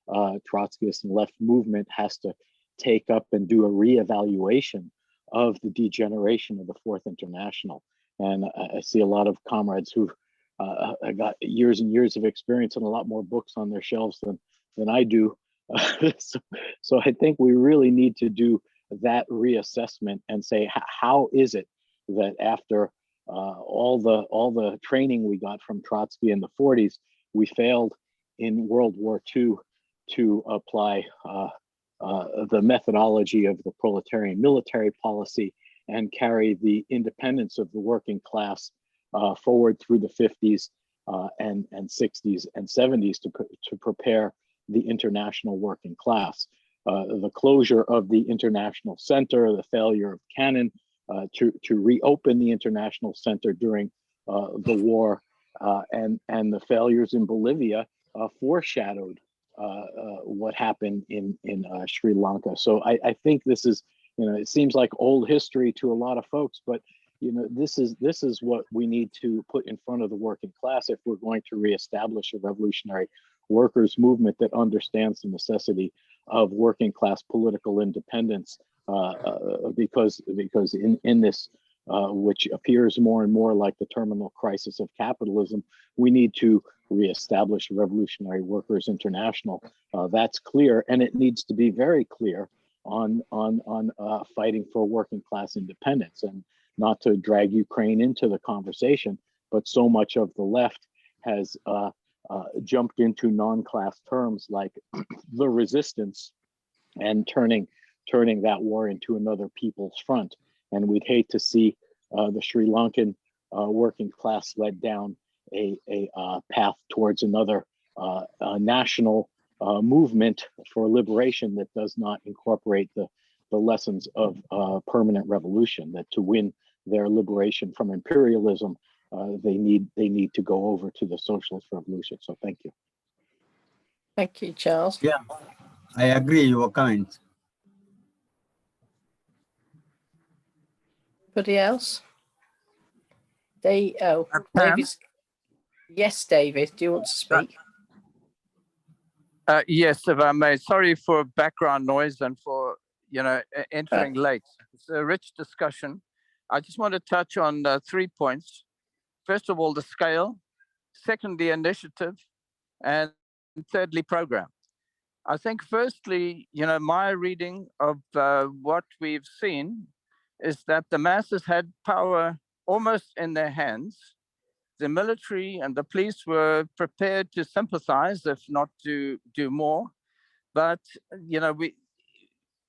Trotskyist and left movement has to take up and do a reevaluation of the degeneration of the Fourth International. And I see a lot of comrades who've got years and years of experience and a lot more books on their shelves than I do. So I think we really need to do that reassessment and say, how is it that after all the training we got from Trotsky in the 40s, we failed in World War II to apply the methodology of the proletarian military policy and carry the independence of the working class forward through the 50s and 60s and 70s to prepare the international working class. The closure of the International Center, the failure of Cannon to reopen the International Center during the war, and the failures in Bolivia foreshadowed what happened in Sri Lanka. So I think this is, it seems like old history to a lot of folks, but this is what we need to put in front of the working class if we're going to reestablish a revolutionary workers movement that understands the necessity of working class political independence, because in this, which appears more and more like the terminal crisis of capitalism, we need to reestablish Revolutionary Workers International. That's clear, and it needs to be very clear on fighting for working class independence. And not to drag Ukraine into the conversation, but so much of the left has jumped into non-class terms like the resistance and turning that war into another people's front. And we'd hate to see the Sri Lankan working class led down a path towards another national movement for liberation that does not incorporate the lessons of permanent revolution, that to win their liberation from imperialism, they need to go over to the socialist revolution. So thank you. Thank you, Charles. Yeah, I agree your comments. Anybody else? Pam? David's. Yes, David, do you want to speak? Yes, if I may. Sorry for background noise and for entering late. It's a rich discussion. I just want to touch on 3 points. First of all, the scale. Secondly, initiative, and thirdly, program. I think firstly, my reading of what we've seen is that the masses had power almost in their hands. The military and the police were prepared to sympathize, if not to do more. But,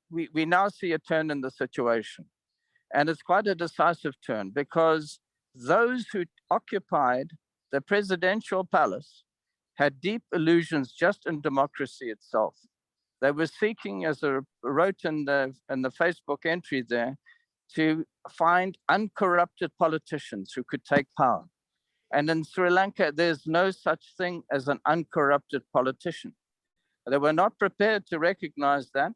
we now see a turn in the situation. And it's quite a decisive turn, because those who occupied the presidential palace had deep illusions just in democracy itself. They were seeking, as I wrote in the Facebook entry there, to find uncorrupted politicians who could take power. And in Sri Lanka, there's no such thing as an uncorrupted politician. They were not prepared to recognize that,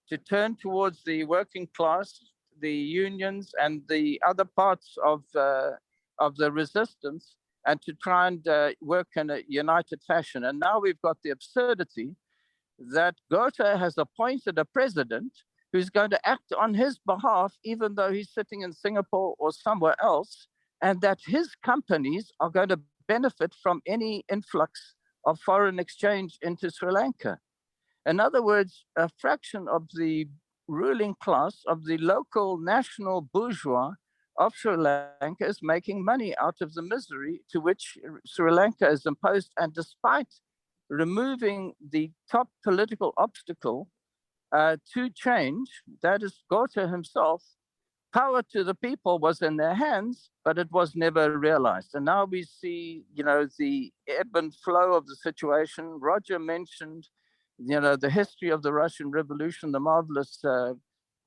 to turn towards the working class, the unions, and the other parts of the resistance, and to try and work in a united fashion. And now we've got the absurdity that Gota has appointed a president who's going to act on his behalf, even though he's sitting in Singapore or somewhere else, and that his companies are going to benefit from any influx of foreign exchange into Sri Lanka. In other words, a fraction of the ruling class, of the local national bourgeois of Sri Lanka, is making money out of the misery to which Sri Lanka is imposed. And despite removing the top political obstacle to change, that is Gota himself, power to the people was in their hands, but it was never realized. And now we see, the ebb and flow of the situation. Roger mentioned, the history of the Russian Revolution, the marvelous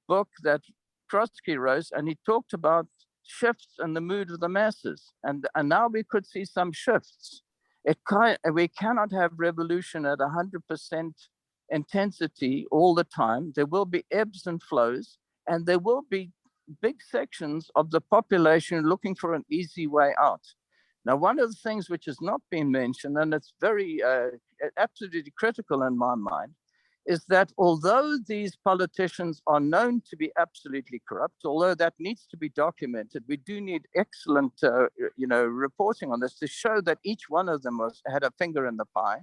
book that Trotsky wrote, and he talked about shifts in the mood of the masses. And now we could see some shifts. We cannot have revolution at 100% intensity all the time. There will be ebbs and flows, and there will be big sections of the population looking for an easy way out. Now, one of the things which has not been mentioned, and it's very absolutely critical in my mind, is that although these politicians are known to be absolutely corrupt, although that needs to be documented, we do need excellent, reporting on this to show that each one of them had a finger in the pie.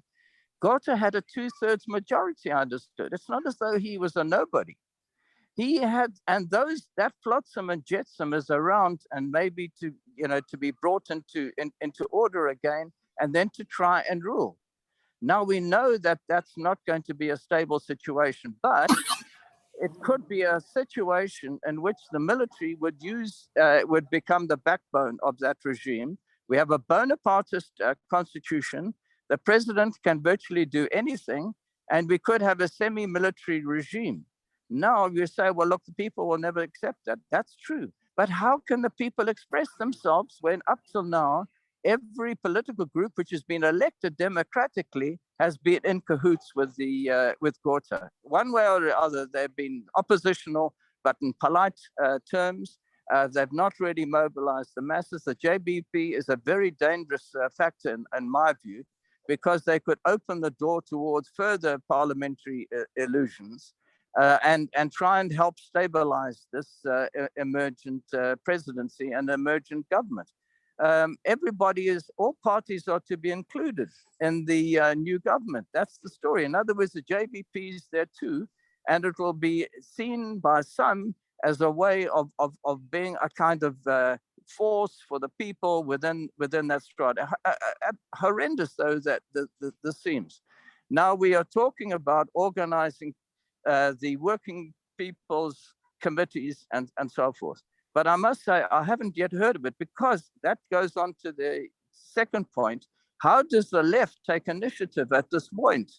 Gota had a 2/3 majority, I understood. It's not as though he was a nobody. He had, and that flotsam and jetsam is around, and maybe to be brought into order again, and then to try and rule. Now we know that that's not going to be a stable situation, but it could be a situation in which the military would become the backbone of that regime. We have a Bonapartist constitution. The president can virtually do anything, and we could have a semi-military regime. Now you say, well, look, the people will never accept that. That's true. But how can the people express themselves when up till now, every political group which has been elected democratically has been in cahoots with Gota? One way or the other, they've been oppositional, but in polite terms. They've not really mobilized the masses. The JBP is a very dangerous factor in my view, because they could open the door towards further parliamentary illusions. And try and help stabilize this emergent presidency and emergent government. All parties are to be included in the new government. That's the story. In other words, the JBP is there too, and it will be seen by some as a way of being a kind of force for the people within that strata. Horrendous though that this seems. Now we are talking about organizing the working people's committees and so forth. But I must say, I haven't yet heard of it, because that goes on to the second point. How does the left take initiative at this point?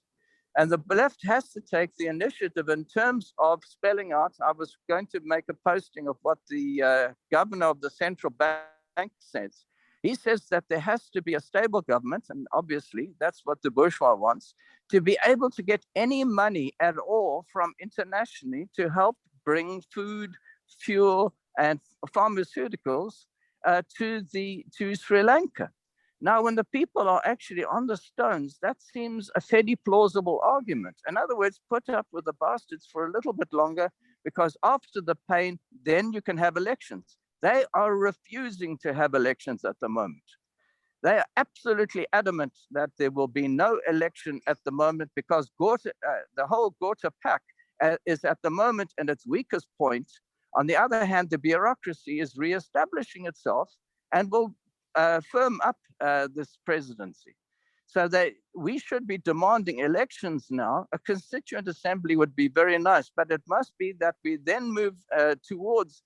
And the left has to take the initiative in terms of spelling out. I was going to make a posting of what the governor of the central bank says. He says that there has to be a stable government, and obviously that's what the bourgeois wants, to be able to get any money at all from internationally to help bring food, fuel, and pharmaceuticals to Sri Lanka. Now, when the people are actually on the stones, that seems a fairly plausible argument. In other words, put up with the bastards for a little bit longer, because after the pain, then you can have elections. They are refusing to have elections at the moment. They are absolutely adamant that there will be no election at the moment, because the whole Gotabaya is at the moment in its weakest point. On the other hand, the bureaucracy is reestablishing itself and will firm up this presidency. So we should be demanding elections now. A constituent assembly would be very nice, but it must be that we then move towards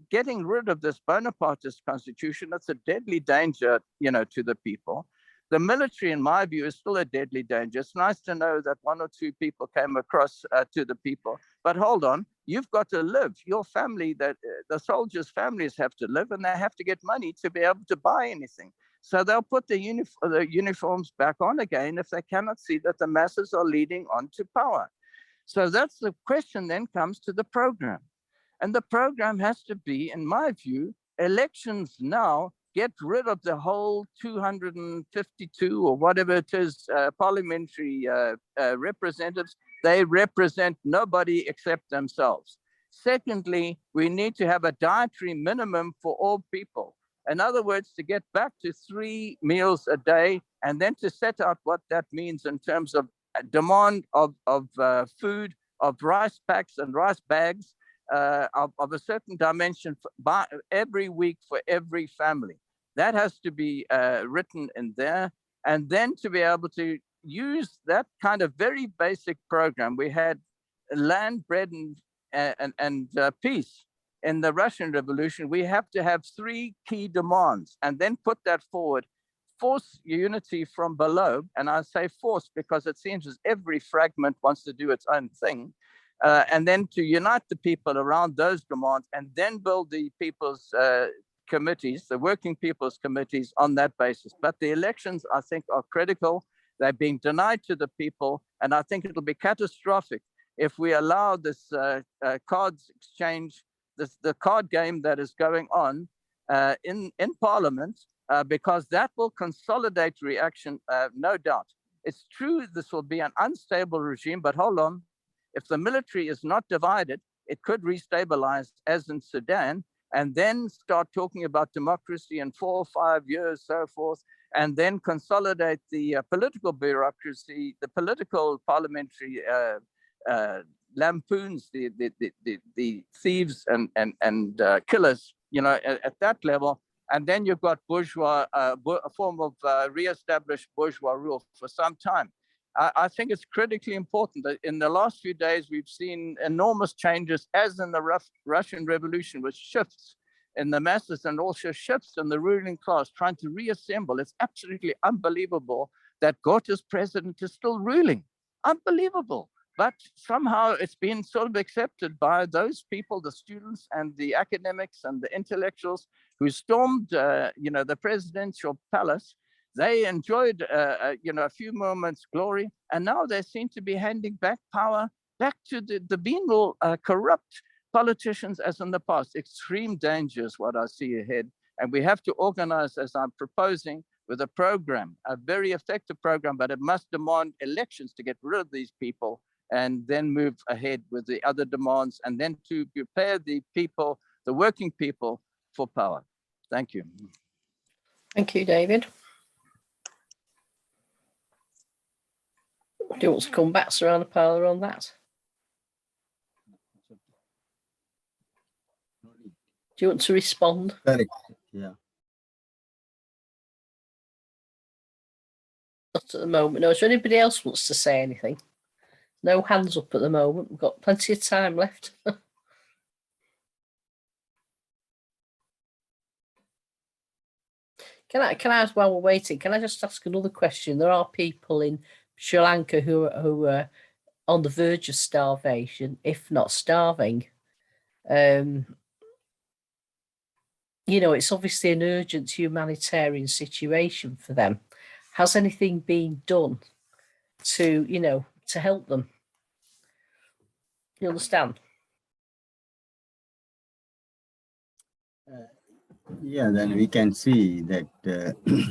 getting rid of this Bonapartist constitution. That's a deadly danger, to the people. The military, in my view, is still a deadly danger. It's nice to know that one or two people came across to the people, but hold on, you've got to live. Your family, the soldiers' families have to live, and they have to get money to be able to buy anything. So they'll put the uniforms back on again if they cannot see that the masses are leading on to power. So that's the question then comes to the program. And the program has to be, in my view, elections now, get rid of the whole 252 or whatever it is, parliamentary representatives. They represent nobody except themselves. Secondly, we need to have a dietary minimum for all people. In other words, to get back to 3 meals a day, and then to set out what that means in terms of demand of food, of rice packs and rice bags, of a certain dimension by every week for every family. That has to be written in there. And then to be able to use that kind of very basic program. We had land, bread, and peace. In the Russian Revolution, we have to have 3 key demands and then put that forward. Force unity from below. And I say force because it seems as every fragment wants to do its own thing. And then to unite the people around those demands, and then build the people's committees, the working people's committees on that basis. But the elections, I think, are critical. They're being denied to the people. And I think it'll be catastrophic if we allow this cards exchange, the card game that is going on in Parliament, because that will consolidate reaction, no doubt. It's true this will be an unstable regime, but hold on. If the military is not divided, it could restabilize as in Sudan, and then start talking about democracy in 4 or 5 years, so forth, and then consolidate the political bureaucracy, the political parliamentary lampoons, the thieves and killers, at that level. And then you've got bourgeois, a form of re-established bourgeois rule for some time. I think it's critically important that in the last few days, we've seen enormous changes, as in the Russian Revolution, with shifts in the masses and also shifts in the ruling class trying to reassemble. It's absolutely unbelievable that Gota's president is still ruling. Unbelievable. But somehow it's been sort of accepted by those people, the students and the academics and the intellectuals who stormed, the presidential palace. They enjoyed, a few moments glory, and now they seem to be handing back power back to the venal, corrupt politicians as in the past. Extreme danger is what I see ahead, and we have to organize, as I'm proposing, with a program, a very effective program, but it must demand elections to get rid of these people, and then move ahead with the other demands, and then to prepare the people, the working people, for power. Thank you. Thank you, David. Do you want to come back, Sir Anna Paula, on that? you want to respond? Correct. Yeah. Not at the moment. No, is there anybody else wants to say anything? No hands up at the moment. We've got plenty of time left. Can I ask while we're waiting? Can I just ask another question? There are people in Sri Lanka who are on the verge of starvation, if not starving. You know, it's obviously an urgent humanitarian situation for them. Has anything been done to, you know, to help them? You understand? Yeah, then we can see that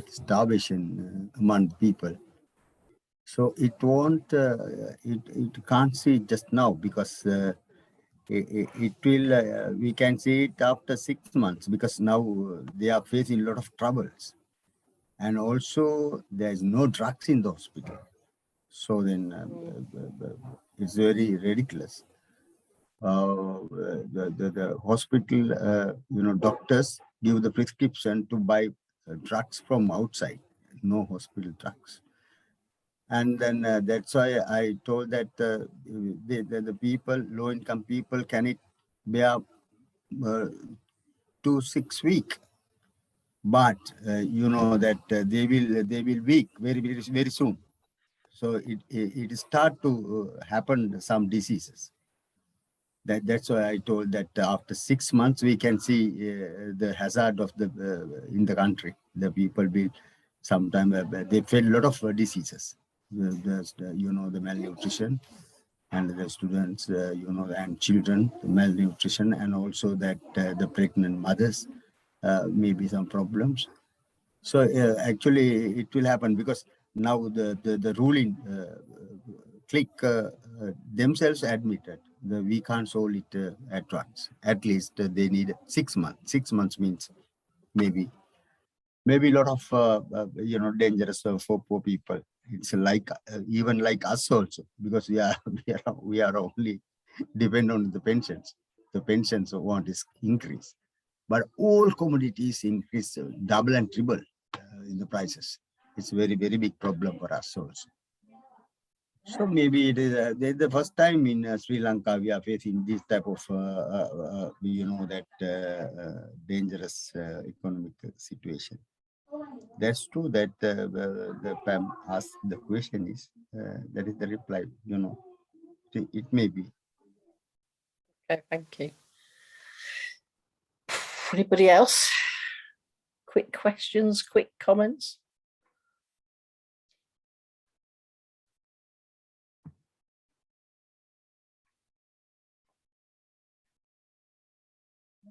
starvation among people. So it won't, it can't see just now because it will, we can see it after 6 months because now they are facing a lot of troubles. And also there's no drugs in the hospital. So then it's very ridiculous. The hospital, doctors give the prescription to buy drugs from outside, no hospital drugs. And then that's why I told that the people, low-income people, can it bear 2 to 6 weeks, but you know that they will weak very soon. So it start to happen some diseases. That's why I told that after 6 months we can see the hazard of the in the country. The people will sometimes they face a lot of diseases. The malnutrition, and the students, and children, the malnutrition, and also that the pregnant mothers maybe some problems. So actually it will happen because now the ruling clique themselves admitted that we can't solve it at once. At least they need 6 months. 6 months means maybe a lot of dangerous for poor people. It's like even like us also, because we are only depend on the pensions. The pensions want is increase, but all commodities increase double and triple in the prices. It's very big problem for us also. So maybe it is the first time in Sri Lanka we are facing this type of dangerous economic situation. That's true that the PAM asked the question is that is the reply. It may be. Okay, thank you. Anybody else? Quick questions, quick comments.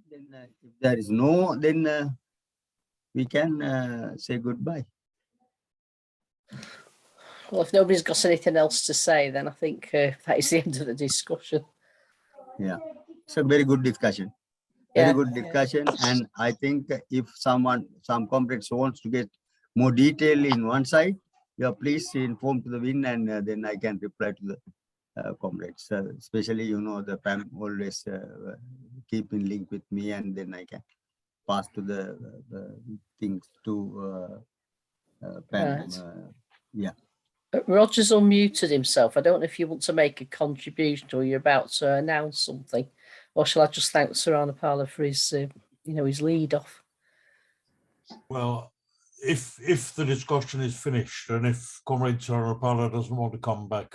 Then if there is no, then we can say goodbye. Well, if nobody's got anything else to say, then I think that is the end of the discussion. Yeah, it's a very good discussion. Very good discussion. And I think if some comrades wants to get more detail in one side, please inform to the win, and then I can reply to the comrades. Especially, the PAM always keep in link with me, and then I can pass to the things to PAM. Right. Yeah. Roger's unmuted himself. I don't know if you want to make a contribution or you're about to announce something, or shall I just thank Sir Anapala for his, his lead off? Well, if the discussion is finished, and if Comrade Sir Anapala doesn't want to come back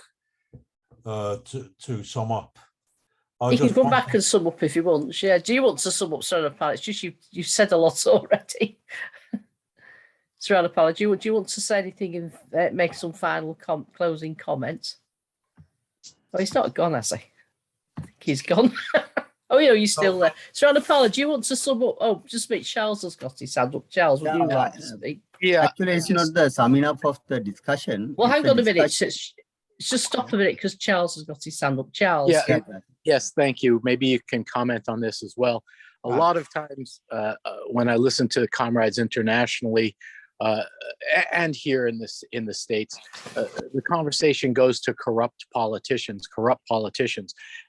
to sum up, You can come back and sum up if you want. Yeah. Do you want to sum up, Sir Anapala? It's just you've said a lot already. Sir Anapala, do you want to say anything and make some final closing comments? Oh, he's not gone, has he? I think he's gone. Oh, you're still there. Sir Anapala, do you want to sum up? Oh, just meet Charles has got his hand up. Charles, would you like to speak? Yeah. Actually, it's not the summing up of the discussion. Well, hang on a minute. Just stop a minute because Charles has got his hand up. Charles. Yeah. Yes, thank you. Maybe you can comment on this as well. A lot of times when I listen to comrades internationally, and here in the States, the conversation goes to corrupt politicians,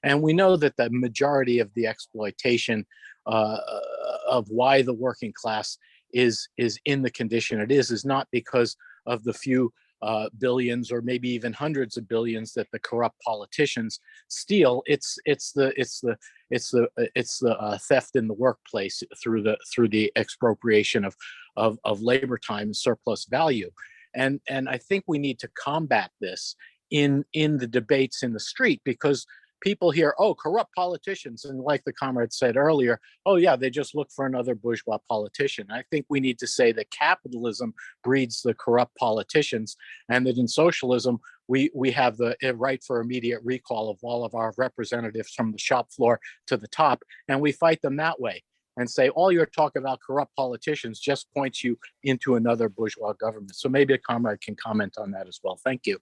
and we know that the majority of the exploitation of why the working class is in the condition it is not because of the few billions or maybe even hundreds of billions that the corrupt politicians steal. It's the theft in the workplace through the expropriation of labor time and surplus value. And I think we need to combat this in the debates in the street, because people hear, oh, corrupt politicians, and like the comrade said earlier, oh yeah, they just look for another bourgeois politician. I think we need to say that capitalism breeds the corrupt politicians, and that in socialism we have the right for immediate recall of all of our representatives from the shop floor to the top, and we fight them that way and say all your talk about corrupt politicians just points you into another bourgeois government. So maybe a comrade can comment on that as well. Thank you.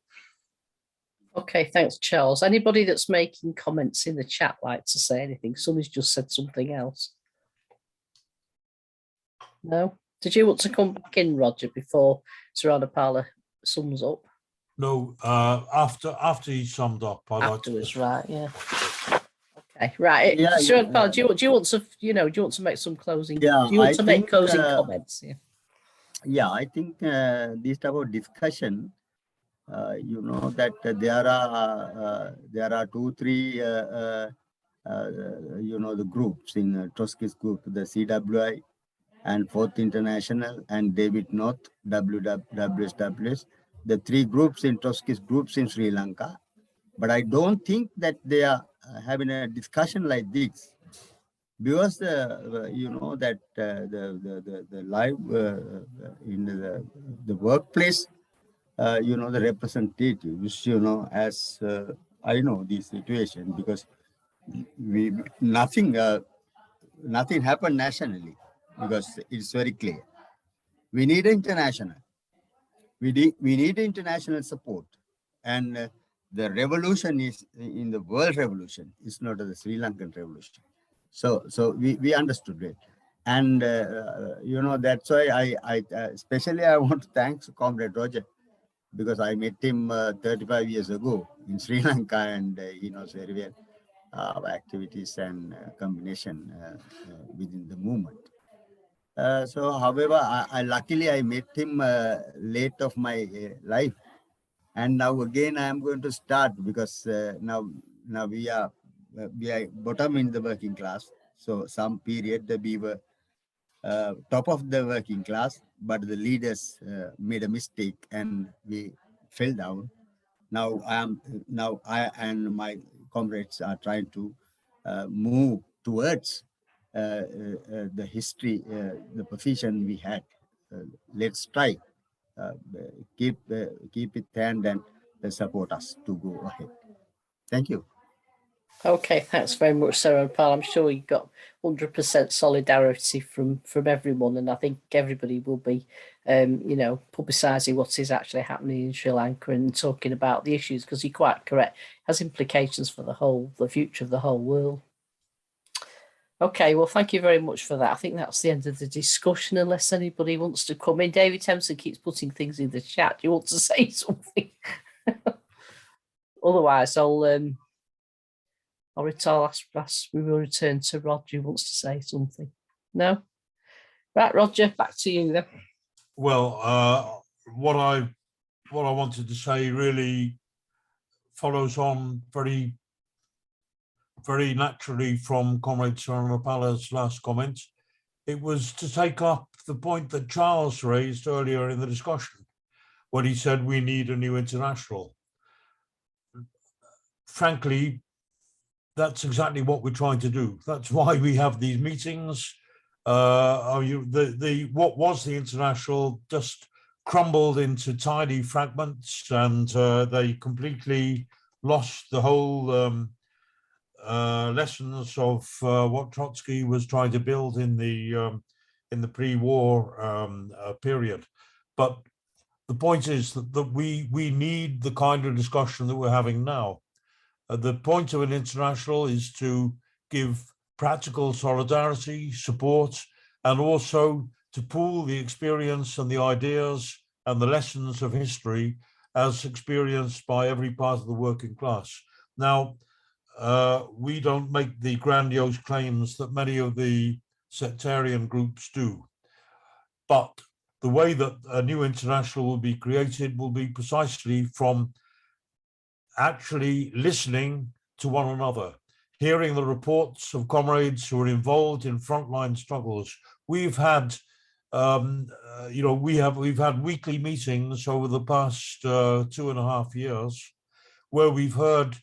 Okay, thanks, Charles. Anybody that's making comments in the chat like to say anything? Somebody's just said something else. No? Did you want to come back in, Roger, before Sir Adipala sums up? No, after he summed up, Afterwards, right, yeah. Okay, right. Yeah, Sir yeah, Adipala, do you want to, do you want to make some closing, Yeah, do you want I to make think, closing comments? Yeah. Yeah, I think this type of discussion, that there are 2-3 the groups in Trotsky's group, the CWI and Fourth International and David North, WSWS, the 3 groups in Trotsky's groups in Sri Lanka. But I don't think that they are having a discussion like this, because the live in the workplace, the representatives, as I know this situation, because nothing happened nationally, because it's very clear. We need international. We need international support, and the revolution is in the world revolution. It's not the Sri Lankan revolution. So we understood it, and that's why I especially I want to thank Comrade Roger, because I met him 35 years ago in Sri Lanka, and he knows very well activities and combination within the movement. So, however, I luckily I met him late of my life, and now again I am going to start, because now we are bottom in the working class. So some period we were top of the working class, but the leaders made a mistake and we fell down. Now I and my comrades are trying to move towards the history, the position we had. Let's try keep it hand and support us to go ahead. Thank you. Okay, thanks very much, Sarah and Paul. I'm sure you got 100% solidarity from everyone, and I think everybody will be, publicising what is actually happening in Sri Lanka and talking about the issues, because you're quite correct, it has implications for the future of the whole world. Okay, well, thank you very much for that. I think that's the end of the discussion, unless anybody wants to come in. David Tempson keeps putting things in the chat. Do you want to say something? Otherwise, we will return to Roger, who wants to say something. No? Right, Roger, back to you then. Well, what I wanted to say really follows on very, very naturally from Comrade Saranapala's last comment. It was to take up the point that Charles raised earlier in the discussion, when he said we need a new international. Frankly, that's exactly what we're trying to do. That's why we have these meetings. What was the international just crumbled into tiny fragments, and they completely lost the whole lessons of what Trotsky was trying to build in the pre-war period. But the point is that we need the kind of discussion that we're having now. The point of an international is to give practical solidarity, support, and also to pool the experience and the ideas and the lessons of history as experienced by every part of the working class. Now, we don't make the grandiose claims that many of the sectarian groups do. But the way that a new international will be created will be precisely from actually listening to one another, hearing the reports of comrades who are involved in frontline struggles. We've had, we've had weekly meetings over the past 2.5 years, where we've heard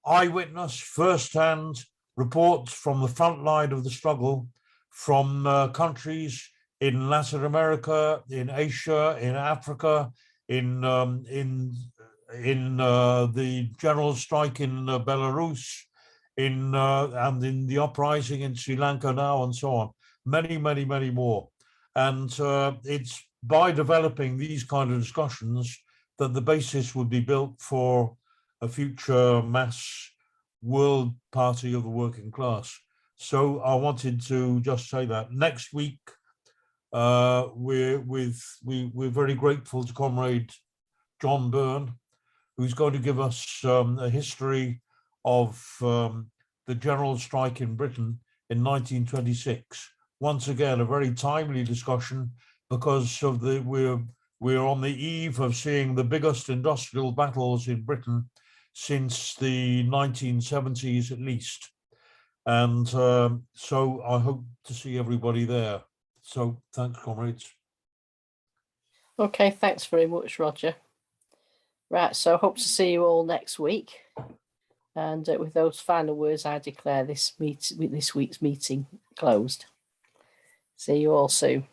eyewitness, first-hand reports from the front line of the struggle, from countries in Latin America, in Asia, in Africa, in the general strike in Belarus, and in the uprising in Sri Lanka now, and so on. Many, many, many more. And it's by developing these kind of discussions that the basis would be built for a future mass world party of the working class. So I wanted to just say that. Next week, we're very grateful to Comrade John Byrne, who's going to give us a history of the general strike in Britain in 1926. Once again, a very timely discussion, because of we're on the eve of seeing the biggest industrial battles in Britain since the 1970s at least. And so I hope to see everybody there. So thanks, comrades. Okay, thanks very much, Roger. Right, so I hope to see you all next week. And with those final words, I declare this week's meeting closed. See you all soon.